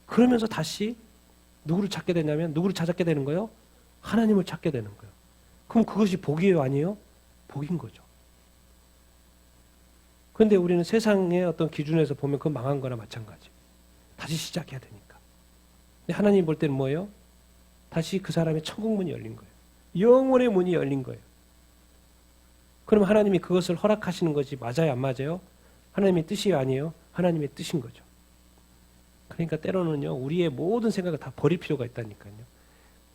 그러면서 다시 누구를 찾게 되냐면 누구를 찾게 되는 거예요? 하나님을 찾게 되는 거예요. 그럼 그것이 복이에요? 아니에요? 복인 거죠. 그런데 우리는 세상의 어떤 기준에서 보면 그건 망한 거나 마찬가지. 다시 시작해야 되니까. 근데 하나님 볼 때는 뭐예요? 다시 그 사람의 천국 문이 열린 거예요. 영혼의 문이 열린 거예요. 그럼 하나님이 그것을 허락하시는 것이 맞아요? 안 맞아요? 하나님의 뜻이 아니에요? 하나님의 뜻인 거죠. 그러니까 때로는요, 우리의 모든 생각을 다 버릴 필요가 있다니까요.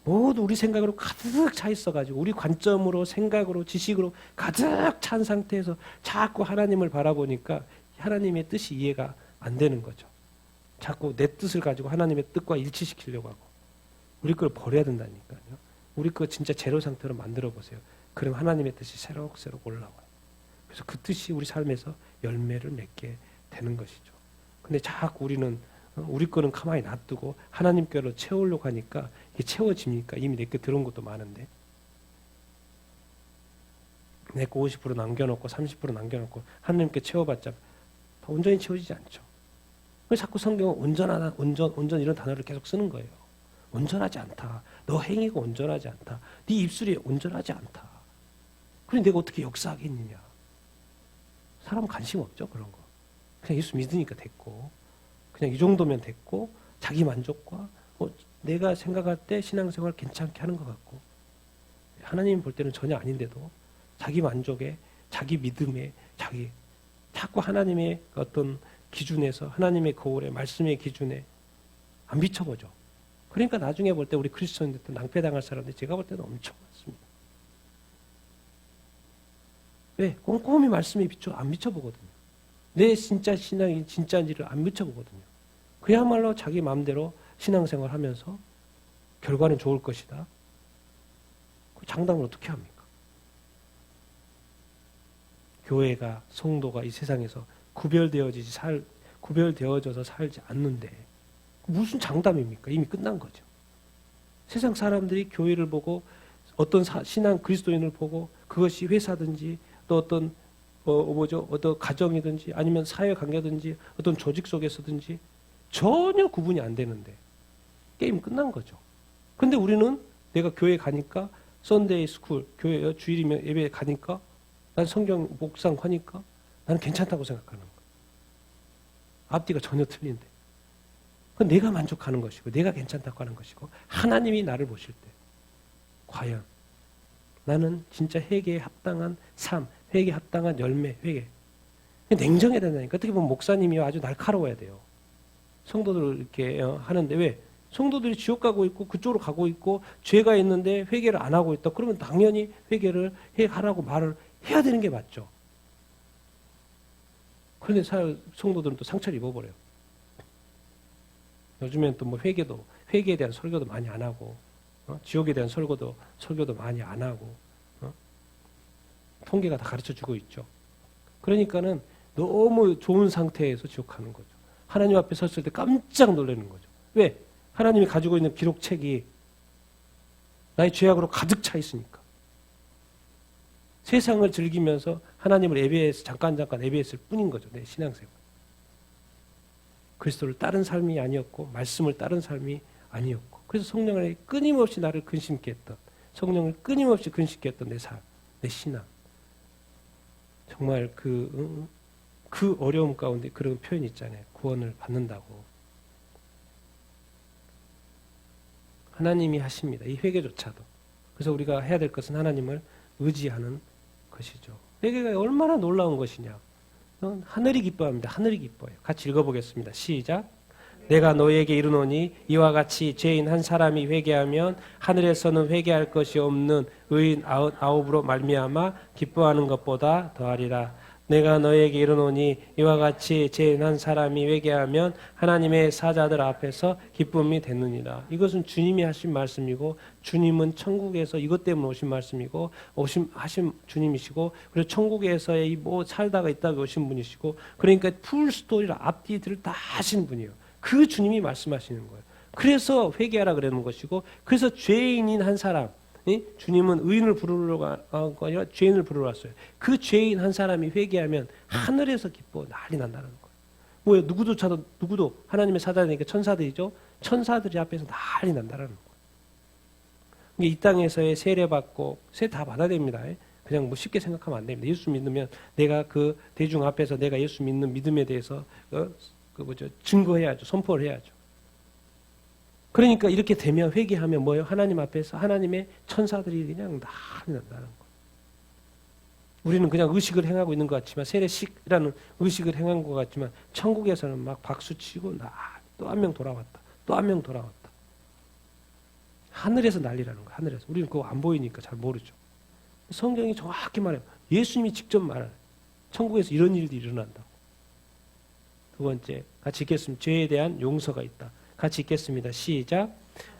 모두 우리 생각으로 가득 차 있어가지고, 우리 관점으로, 생각으로, 지식으로 가득 찬 상태에서 자꾸 하나님을 바라보니까 하나님의 뜻이 이해가 안 되는 거죠. 자꾸 내 뜻을 가지고 하나님의 뜻과 일치시키려고 하고, 우리 걸 버려야 된다니까요. 우리 거 진짜 제로 상태로 만들어 보세요. 그럼 하나님의 뜻이 새록새록 올라와요. 그래서 그 뜻이 우리 삶에서 열매를 맺게 되는 것이죠. 근데 자꾸 우리는 우리 거는 가만히 놔두고 하나님 거로 채우려고 하니까 이게 채워집니까? 이미 내 거 들어온 것도 많은데. 내 거 50% 남겨놓고 30% 남겨놓고 하나님께 채워봤자 온전히 채워지지 않죠. 그래서 자꾸 성경은 온전하다, 온전 이런 단어를 계속 쓰는 거예요. 온전하지 않다. 너 행위가 온전하지 않다. 네 입술이 온전하지 않다. 그럼 내가 어떻게 역사하겠느냐. 사람 관심 없죠, 그런 거. 그냥 예수 믿으니까 됐고, 그냥 이 정도면 됐고, 자기 만족과 내가 생각할 때 신앙생활 괜찮게 하는 것 같고, 하나님 볼 때는 전혀 아닌데도 자기 만족에, 자기 믿음에, 자꾸 하나님의 어떤 기준에서, 하나님의 거울에, 말씀의 기준에 안 비춰보죠. 그러니까 나중에 볼 때 우리 그리스도인들도 낭패당할 사람들이 제가 볼 때는 엄청 많습니다. 왜? 꼼꼼히 말씀에 안 비춰보거든요. 내 진짜 신앙이 진짜인지를 안 비춰보거든요. 그야말로 자기 마음대로 신앙생활 하면서 결과는 좋을 것이다. 그 장담을 어떻게 합니까? 교회가, 성도가 이 세상에서 구별되어져서 살지 않는데 무슨 장담입니까? 이미 끝난 거죠. 세상 사람들이 교회를 보고 어떤 신앙 그리스도인을 보고 그것이 회사든지 또 어떤 어떤 가정이든지 아니면 사회관계든지 어떤 조직 속에서든지 전혀 구분이 안 되는데 게임 끝난 거죠. 근데 우리는 내가 교회 가니까 썬데이 스쿨, 교회 주일이면 예배 가니까 난 성경 묵상하니까 나는 괜찮다고 생각하는 거예요. 앞뒤가 전혀 틀린데. 그건 내가 만족하는 것이고 내가 괜찮다고 하는 것이고 하나님이 나를 보실 때 과연 나는 진짜 회개에 합당한 삶, 회개에 합당한 열매, 회개. 냉정해야 된다니까. 어떻게 보면 목사님이 아주 날카로워야 돼요. 성도들을 이렇게 하는데 왜? 성도들이 지옥 가고 있고 그쪽으로 가고 있고 죄가 있는데 회개를 안 하고 있다. 그러면 당연히 회개를 하라고 말을 해야 되는 게 맞죠. 그런데 성도들은 또 상처를 입어버려요. 요즘엔 또 뭐 회개에 대한 설교도 많이 안 하고, 지옥에 대한 설교도 많이 안 하고, 통계가 다 가르쳐 주고 있죠. 그러니까는 너무 좋은 상태에서 지옥 가는 거죠. 하나님 앞에 섰을 때 깜짝 놀라는 거죠. 왜? 하나님이 가지고 있는 기록책이 나의 죄악으로 가득 차 있으니까. 세상을 즐기면서 하나님을 잠깐 예배했을 뿐인 거죠. 내 신앙생활. 그리스도를 따른 삶이 아니었고 말씀을 따른 삶이 아니었고 그래서 성령을 끊임없이 나를 근심케 했던 성령을 끊임없이 근심케 했던 내 삶, 내 신앙. 정말 그 어려움 가운데 그런 표현이 있잖아요. 구원을 받는다고. 하나님이 하십니다. 이 회개조차도. 그래서 우리가 해야 될 것은 하나님을 의지하는 것이죠. 회개가 얼마나 놀라운 것이냐. 하늘이 기뻐합니다. 하늘이 기뻐요. 같이 읽어보겠습니다. 시작. 내가 너에게 이르노니 이와 같이 죄인 한 사람이 회개하면 하늘에서는 회개할 것이 없는 의인 아홉으로 말미암아 기뻐하는 것보다 더하리라. 내가 너에게 이르노니 이와 같이 죄인 한 사람이 회개하면 하나님의 사자들 앞에서 기쁨이 되느니라. 이것은 주님이 하신 말씀이고 주님은 천국에서 이것 때문에 오신 말씀이고 하신 주님이시고 그리고 천국에서의 살다가 있다가 오신 분이시고 그러니까 풀 스토리를 앞뒤를 다 하신 분이에요. 그 주님이 말씀하시는 거예요. 그래서 회개하라 그러는 것이고 그래서 죄인인 한 사람 주님은 의인을 부르려고 아니라 죄인을 부르러 왔어요. 그 죄인 한 사람이 회개하면 하늘에서 기뻐 난리 난다는 거예요. 뭐예요? 누구도 하나님의 사자니까 천사들이죠. 천사들이 앞에서 난리 난다는 거예요. 이 땅에서의 세례받고 세례 다 받아야 됩니다. 그냥 뭐 쉽게 생각하면 안 됩니다. 예수 믿으면 내가 그 대중 앞에서 내가 예수 믿는 믿음에 대해서 증거해야죠. 선포를 해야죠. 그러니까 이렇게 되면 회개하면 뭐예요? 하나님 앞에서 하나님의 천사들이 그냥 난리 난다는 거예요. 우리는 그냥 의식을 행하고 있는 것 같지만 세례식이라는 의식을 행한 것 같지만 천국에서는 막 박수치고 또 한 명 돌아왔다. 또 한 명 돌아왔다. 하늘에서 난리라는 거예요. 하늘에서. 우리는 그거 안 보이니까 잘 모르죠. 성경이 정확히 말해요. 예수님이 직접 말해요. 천국에서 이런 일들이 일어난다고. 두 번째 같이 읽겠습니다. 죄에 대한 용서가 있다. 같이 읽겠습니다. 시작.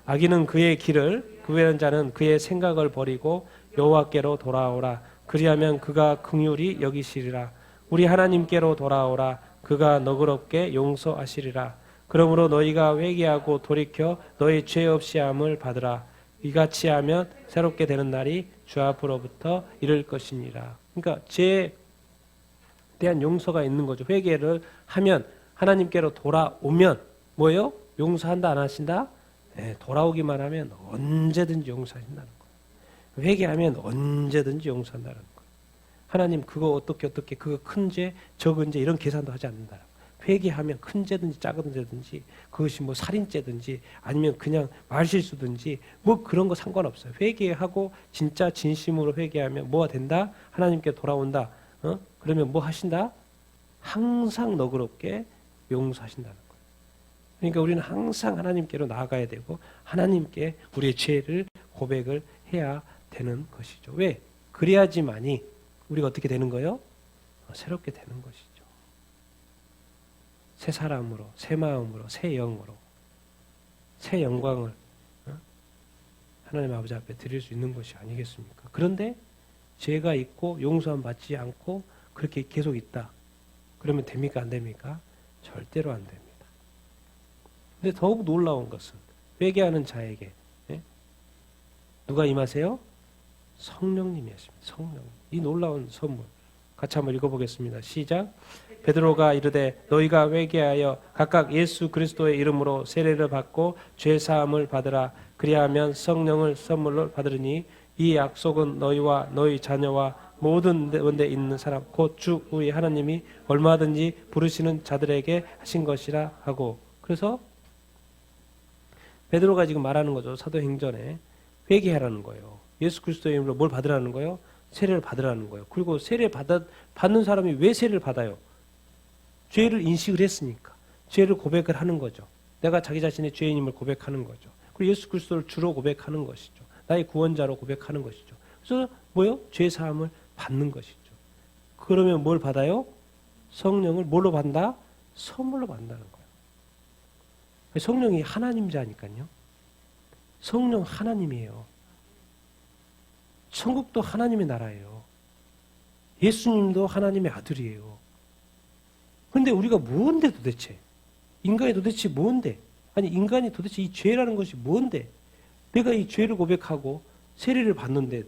악인은 그의 길을 구별한 자는 그의 생각을 버리고 여호와께로 돌아오라. 그리하면 그가 긍휼히 여기시리라. 우리 하나님께로 돌아오라. 그가 너그럽게 용서하시리라. 그러므로 너희가 회개하고 돌이켜 너희 죄 없이 함을 받으라. 이같이 하면 새롭게 되는 날이 주 앞으로부터 이를 것이니라. 그러니까 죄에 대한 용서가 있는 거죠. 회개를 하면 하나님께로 돌아오면 뭐예요? 용서한다 안 하신다? 네, 돌아오기만 하면 언제든지 용서하신다는 거예요. 회개하면 언제든지 용서한다는 거예요. 하나님 그거 어떻게 그거 큰 죄, 적은 죄 이런 계산도 하지 않는다. 회개하면 큰 죄든지 작은 죄든지 그것이 뭐 살인죄든지 아니면 그냥 말실수든지 뭐 그런 거 상관없어요. 회개하고 진짜 진심으로 회개하면 뭐가 된다? 하나님께 돌아온다. 그러면 뭐 하신다? 항상 너그럽게 용서하신다는 거예요. 그러니까 우리는 항상 하나님께로 나아가야 되고 하나님께 우리의 죄를 고백을 해야 되는 것이죠. 왜? 그래야지만이 우리가 어떻게 되는 거예요? 새롭게 되는 것이죠. 새 사람으로, 새 마음으로, 새 영으로, 새 영광을 하나님 아버지 앞에 드릴 수 있는 것이 아니겠습니까? 그런데 죄가 있고 용서함 받지 않고 그렇게 계속 있다. 그러면 됩니까? 안 됩니까? 절대로 안 됩니다. 근데 더욱 놀라운 것은 회개하는 자에게 누가 임하세요? 성령님이었습니다. 성령. 이 놀라운 선물. 같이 한번 읽어보겠습니다. 시작. 베드로가 이르되 너희가 회개하여 각각 예수 그리스도의 이름으로 세례를 받고 죄 사함을 받으라. 그리하면 성령을 선물로 받으리니 이 약속은 너희와 너희 자녀와 모든 데에 있는 사람 곧 주 우리 하나님이 얼마든지 부르시는 자들에게 하신 것이라 하고. 그래서 베드로가 지금 말하는 거죠. 사도행전에 회개하라는 거예요. 예수 그리스도의 이름으로 뭘 받으라는 거예요? 세례를 받으라는 거예요. 그리고 세례 받는 사람이 왜 세례를 받아요? 죄를 인식을 했으니까. 죄를 고백을 하는 거죠. 내가 자기 자신의 죄인임을 고백하는 거죠. 그리고 예수 그리스도를 주로 고백하는 것이죠. 나의 구원자로 고백하는 것이죠. 그래서 뭐요? 죄 사함을 받는 것이죠. 그러면 뭘 받아요? 성령을 뭘로 받는다? 선물로 받는다는 거예요. 성령이 하나님 자니까요. 성령 하나님이에요. 천국도 하나님의 나라예요. 예수님도 하나님의 아들이에요. 그런데 우리가 뭔데 도대체? 인간이 도대체 뭔데? 아니 인간이 도대체 이 죄라는 것이 뭔데? 내가 이 죄를 고백하고 세례를 받는데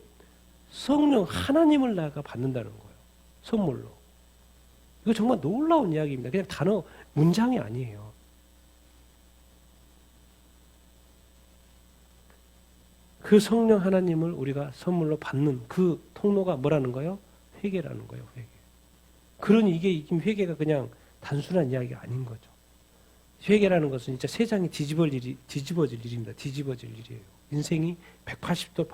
성령 하나님을 나가 받는다는 거예요. 선물로. 이거 정말 놀라운 이야기입니다. 그냥 단어, 문장이 아니에요. 그 성령 하나님을 우리가 선물로 받는 그 통로가 뭐라는 거예요? 회개라는 거예요. 회개. 그러니 이게 회개가 그냥 단순한 이야기가 아닌 거죠. 회개라는 것은 진짜 세상이 뒤집어질 일입니다. 뒤집어질 일이에요. 인생이 180도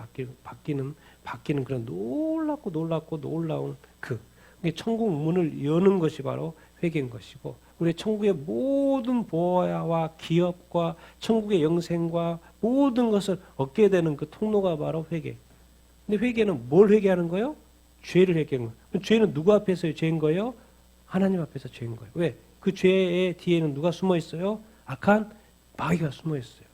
바뀌는 그런 놀랍고 놀라운 천국 문을 여는 것이 바로 회개인 것이고 우리 천국의 모든 보화와 기업과 천국의 영생과 모든 것을 얻게 되는 그 통로가 바로 회개. 근데 회개는 뭘 회개하는 거예요? 죄를 회개하는 거예요. 죄는 누구 앞에서의 죄인 거예요? 하나님 앞에서 죄인 거예요. 왜? 그 죄의 뒤에는 누가 숨어 있어요? 악한 마귀가 숨어 있어요.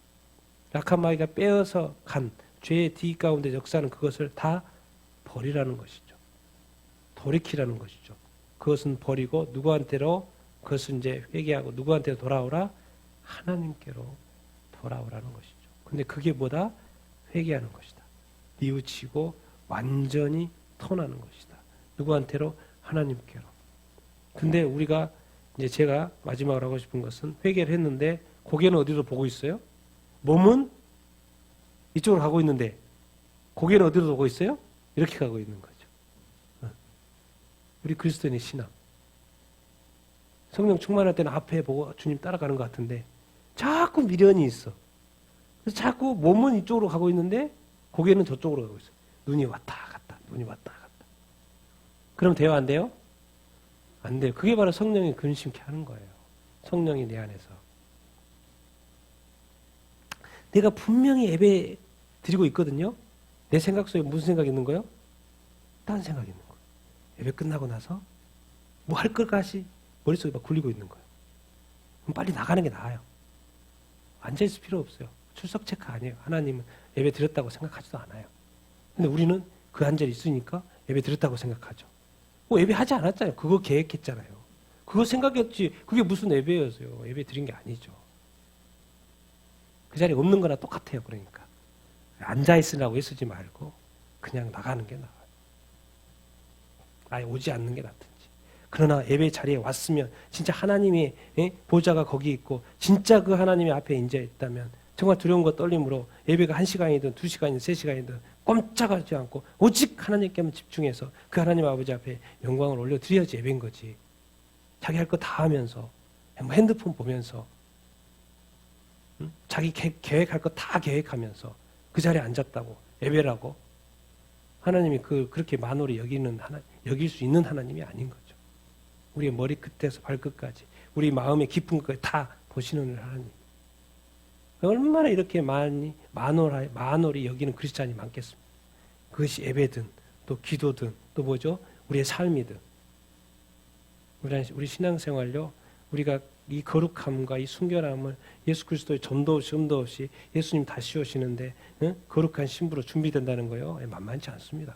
악한 마귀가 빼어서 간 죄의 뒤 가운데 역사는 그것을 다 버리라는 것이죠. 돌이키라는 것이죠. 그것은 버리고 누구한테로 그것은 이제 회개하고 누구한테 돌아오라? 하나님께로 돌아오라는 것이죠. 근데 그게 뭐다? 회개하는 것이다. 뉘우치고 완전히 터나는 것이다. 누구한테로? 하나님께로. 근데 우리가 이제 제가 마지막으로 하고 싶은 것은 회개를 했는데 고개는 어디로 보고 있어요? 몸은 이쪽으로 가고 있는데 고개는 어디로 보고 있어요? 이렇게 가고 있는 거죠. 우리 그리스도인의 신앙. 성령 충만할 때는 앞에 보고 주님 따라가는 것 같은데 자꾸 미련이 있어. 그래서 자꾸 몸은 이쪽으로 가고 있는데 고개는 저쪽으로 가고 있어요. 눈이 왔다 갔다. 그럼 돼요? 안 돼요? 안 돼요. 그게 바로 성령이 근심케 하는 거예요. 성령이 내 안에서. 내가 분명히 예배 드리고 있거든요. 내 생각 속에 무슨 생각이 있는 거예요? 딴 생각이 있는 거예요. 예배 끝나고 나서 뭐 할 것까지 머릿속에 막 굴리고 있는 거예요. 그럼 빨리 나가는 게 나아요. 앉아있을 필요 없어요. 출석 체크 아니에요. 하나님은 예배 드렸다고 생각하지도 않아요. 근데 우리는 그 한 절 있으니까 예배 드렸다고 생각하죠. 예배하지 않았잖아요. 그거 계획했잖아요. 그거 생각했지. 그게 무슨 예배였어요. 예배 드린 게 아니죠. 그 자리에 없는 거나 똑같아요. 그러니까 앉아있으라고 애쓰지 말고 그냥 나가는 게 나아요. 아예 오지 않는 게 낫든지. 그러나 예배 자리에 왔으면 진짜 하나님의 보좌가 거기 있고 진짜 그 하나님의 앞에 인재 있다면 정말 두려움과 떨림으로 예배가 1시간이든 2시간이든 3시간이든 꼼짝하지 않고 오직 하나님께만 집중해서 그 하나님 아버지 앞에 영광을 올려드려야지 예배인 거지. 자기 할 거 다 하면서 핸드폰 보면서 자기 계획할 거 다 계획하면서 그 자리에 앉았다고 예배라고 하나님이 그렇게 만홀히 여길 수 있는 하나님이 아닌 거죠. 우리의 머리끝에서 발끝까지 우리 마음의 깊은 것까지 다 보시는 하나님. 얼마나 이렇게 만홀히 여기는 크리스찬이 많겠습니까? 그것이 예배든 또 기도든 또 뭐죠? 우리의 삶이든 우리 신앙생활요. 우리가 이 거룩함과 이 순결함을 예수 그리스도의 전도 없이 음도 없이 예수님 다시 오시는데 거룩한 신부로 준비된다는 거요. 만만치 않습니다.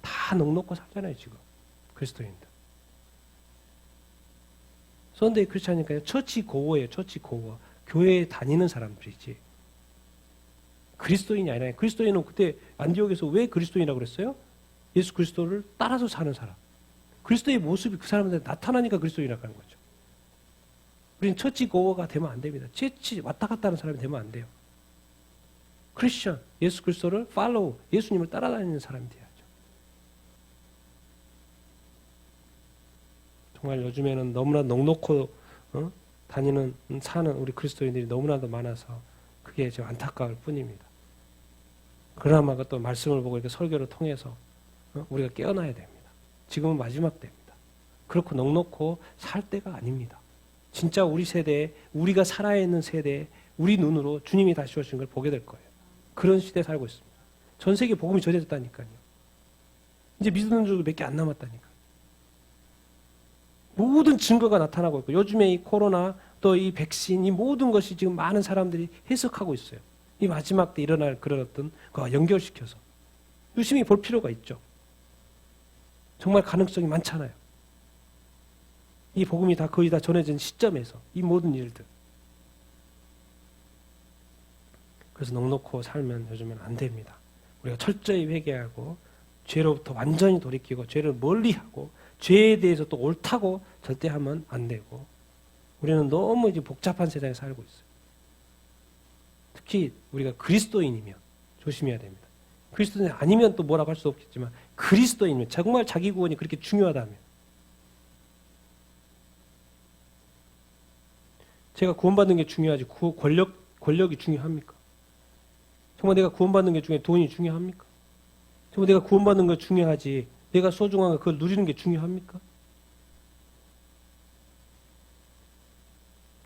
다 넉넉고 살잖아요 지금 그리스도인들. 선데이 크리스찬이니까요. 처치 고어예요. 처치 고어. 교회에 다니는 사람들이지. 그리스도인이 아니라 그리스도인은 그때 안디옥에서 왜 그리스도인이라고 그랬어요? 예수 그리스도를 따라서 사는 사람. 그리스도의 모습이 그 사람한테 나타나니까 그리스도인이라고 하는 거죠. 우리는 처치 고어가 되면 안 됩니다. 처치 왔다 갔다 하는 사람이 되면 안 돼요. 크리스천, 예수 그리스도를 팔로우, 예수님을 따라다니는 사람이 돼야죠. 정말 요즘에는 너무나 넉넉고 사는 우리 그리스도인들이 너무나도 많아서 그게 좀 안타까울 뿐입니다. 그나마 또 말씀을 보고 이렇게 설교를 통해서 우리가 깨어나야 됩니다. 지금은 마지막 때입니다. 그렇고 넉넉고 살 때가 아닙니다. 진짜 우리 세대에 우리가 살아있는 세대에 우리 눈으로 주님이 다시 오신 걸 보게 될 거예요. 그런 시대에 살고 있습니다. 전 세계 복음이 전해졌다니까요. 이제 믿는 줄 몇 개 안 남았다니까요. 모든 증거가 나타나고 있고 요즘에 이 코로나 또 이 백신 이 모든 것이 지금 많은 사람들이 해석하고 있어요. 이 마지막 때 일어날 그런 어떤 거와 연결시켜서 유심히 볼 필요가 있죠. 정말 가능성이 많잖아요. 이 복음이 거의 다 전해진 시점에서 이 모든 일들. 그래서 넉넉고 살면 요즘엔 안 됩니다. 우리가 철저히 회개하고 죄로부터 완전히 돌이키고 죄를 멀리하고 죄에 대해서 또 옳다고 절대 하면 안 되고 우리는 너무 이제 복잡한 세상에 살고 있어요. 특히 우리가 그리스도인이면 조심해야 됩니다. 그리스도인 아니면 또 뭐라고 할 수 없겠지만 그리스도인이면 정말 자기 구원이 그렇게 중요하다면 제가 구원받는 게 중요하지 권력이 중요합니까? 정말 내가 구원받는 게 중요해 돈이 중요합니까? 정말 내가 구원받는 게 중요하지 내가 소중한 거 그걸 누리는 게 중요합니까?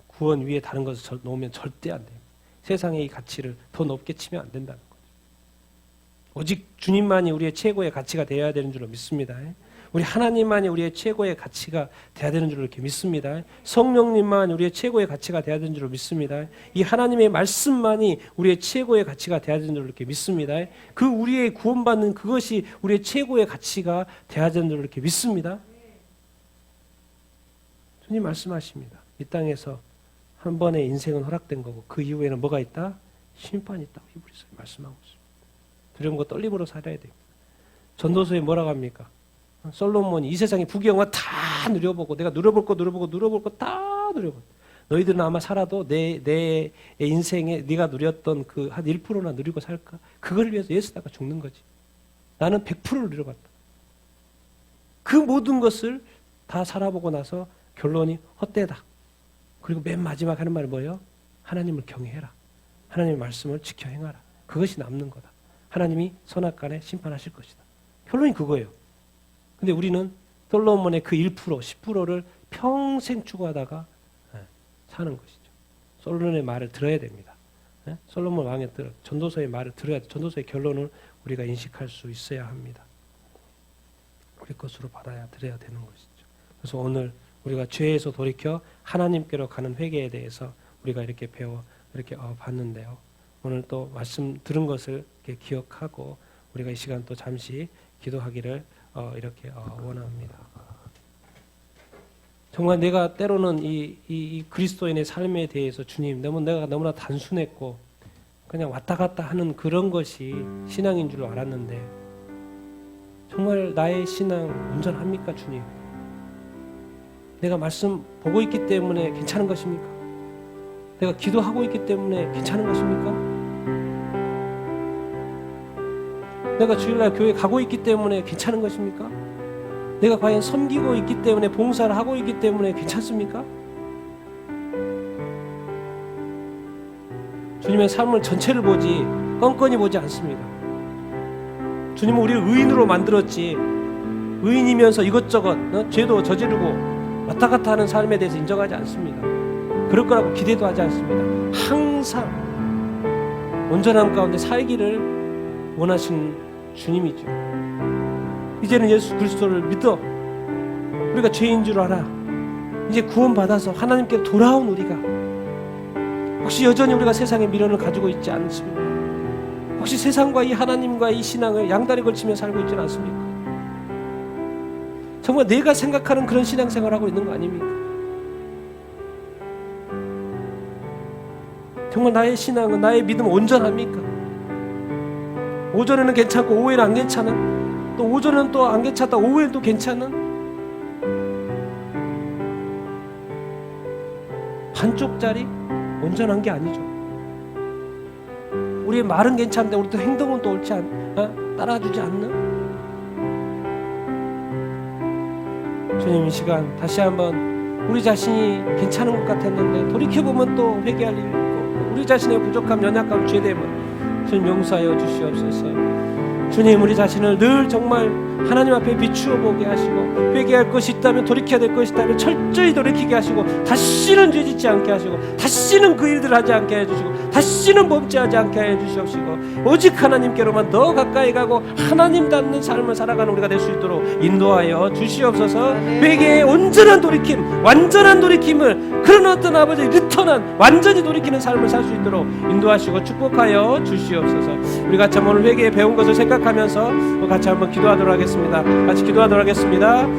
구원 위에 다른 것을 놓으면 절대 안 돼요. 세상의 이 가치를 더 높게 치면 안 된다는 거죠. 오직 주님만이 우리의 최고의 가치가 되어야 되는 줄로 믿습니다. 우리 하나님만이 우리의 최고의 가치가 되어야 되는 줄로 이렇게 믿습니다. 성령님만 우리의 최고의 가치가 되어야 되는 줄로 믿습니다. 이 하나님의 말씀만이 우리의 최고의 가치가 되어야 되는 줄로 이렇게 믿습니다. 그 우리의 구원받는 그것이 우리의 최고의 가치가 되어야 되는 줄로 이렇게 믿습니다. 주님 말씀하십니다. 이 땅에서 한 번의 인생은 허락된 거고 그 이후에는 뭐가 있다? 심판이 있다고 히브리서에 말씀하고 있습니다. 두려움과 떨림으로 살아야 됩니다. 전도서에 뭐라고 합니까? 솔로몬이 이 세상의 부귀영화 다 누려보고 내가 누려볼 거 다 누려보고 너희들은 아마 살아도 내 인생에 네가 누렸던 그 한 1%나 누리고 살까? 그걸 위해서 예수다가 죽는 거지. 나는 100%를 누려봤다. 그 모든 것을 다 살아보고 나서 결론이 헛되다. 그리고 맨 마지막 하는 말이 뭐예요? 하나님을 경외해라. 하나님의 말씀을 지켜 행하라. 그것이 남는 거다. 하나님이 선악간에 심판하실 것이다. 결론이 그거예요. 근데 우리는 솔로몬의 그 1%, 10%를 평생 추구하다가 사는 것이죠. 솔로몬의 말을 들어야 됩니다. 솔로몬 왕의 전도서의 말을 들어야 돼. 전도서의 결론을 우리가 인식할 수 있어야 합니다. 우리 것으로 들어야 되는 것이죠. 그래서 오늘 우리가 죄에서 돌이켜 하나님께로 가는 회개에 대해서 우리가 이렇게 봤는데요. 오늘 또 말씀 들은 것을 이렇게 기억하고 우리가 이 시간 또 잠시 기도하기를 이렇게 원합니다. 정말 내가 때로는 이 그리스도인의 삶에 대해서 주님 내가 너무나 단순했고 그냥 왔다 갔다 하는 그런 것이 신앙인 줄 알았는데 정말 나의 신앙 온전합니까 주님? 내가 말씀 보고 있기 때문에 괜찮은 것입니까? 내가 기도하고 있기 때문에 괜찮은 것입니까? 내가 주일날 교회 가고 있기 때문에 괜찮은 것입니까? 내가 과연 섬기고 있기 때문에 봉사를 하고 있기 때문에 괜찮습니까? 주님의 삶을 전체를 보지 껌껌이 보지 않습니다. 주님은 우리를 의인으로 만들었지 의인이면서 이것저것 죄도 저지르고 왔다 갔다 하는 삶에 대해서 인정하지 않습니다. 그럴 거라고 기대도 하지 않습니다. 항상 온전함 가운데 살기를 원하시는 주님이죠. 이제는 예수 그리스도를 믿어 우리가 죄인 줄 알아 이제 구원받아서 하나님께 돌아온 우리가 혹시 여전히 우리가 세상의 미련을 가지고 있지 않습니까? 혹시 세상과 이 하나님과 이 신앙을 양다리 걸치며 살고 있지는 않습니까? 정말 내가 생각하는 그런 신앙생활을 하고 있는 거 아닙니까? 정말 나의 신앙은 나의 믿음은 온전합니까? 오전에는 괜찮고 오후에는 안 괜찮은 또 오전은 또 안 괜찮다 오후에는 또 괜찮은 반쪽짜리 온전한 게 아니죠. 우리의 말은 괜찮은데 우리 또 행동은 또 옳지 따라주지 않는 주님 이 시간 다시 한번 우리 자신이 괜찮은 것 같았는데 돌이켜보면 또 회개할 일이 있고 우리 자신의 부족함 연약함 죄됨은 주님 용서하여 주시옵소서. 주님 우리 자신을 늘 정말 하나님 앞에 비추어 보게 하시고 회개할 것이 있다면 돌이켜야 될 것이 있다면 철저히 돌이키게 하시고 다시는 죄짓지 않게 하시고 다시는 그 일들을 하지 않게 해주시고 다시는 범죄하지 않게 해주시옵시고 오직 하나님께로만 더 가까이 가고 하나님 닮는 삶을 살아가는 우리가 될 수 있도록 인도하여 주시옵소서. 회개의 온전한 돌이킴 완전한 돌이킴을 그런 어떤 아버지의 리턴한 완전히 돌이키는 삶을 살 수 있도록 인도하시고 축복하여 주시옵소서. 우리 같이 오늘 회개에 배운 것을 생각하면서 같이 한번 기도하도록 하겠습니다. 같이 기도하도록 하겠습니다.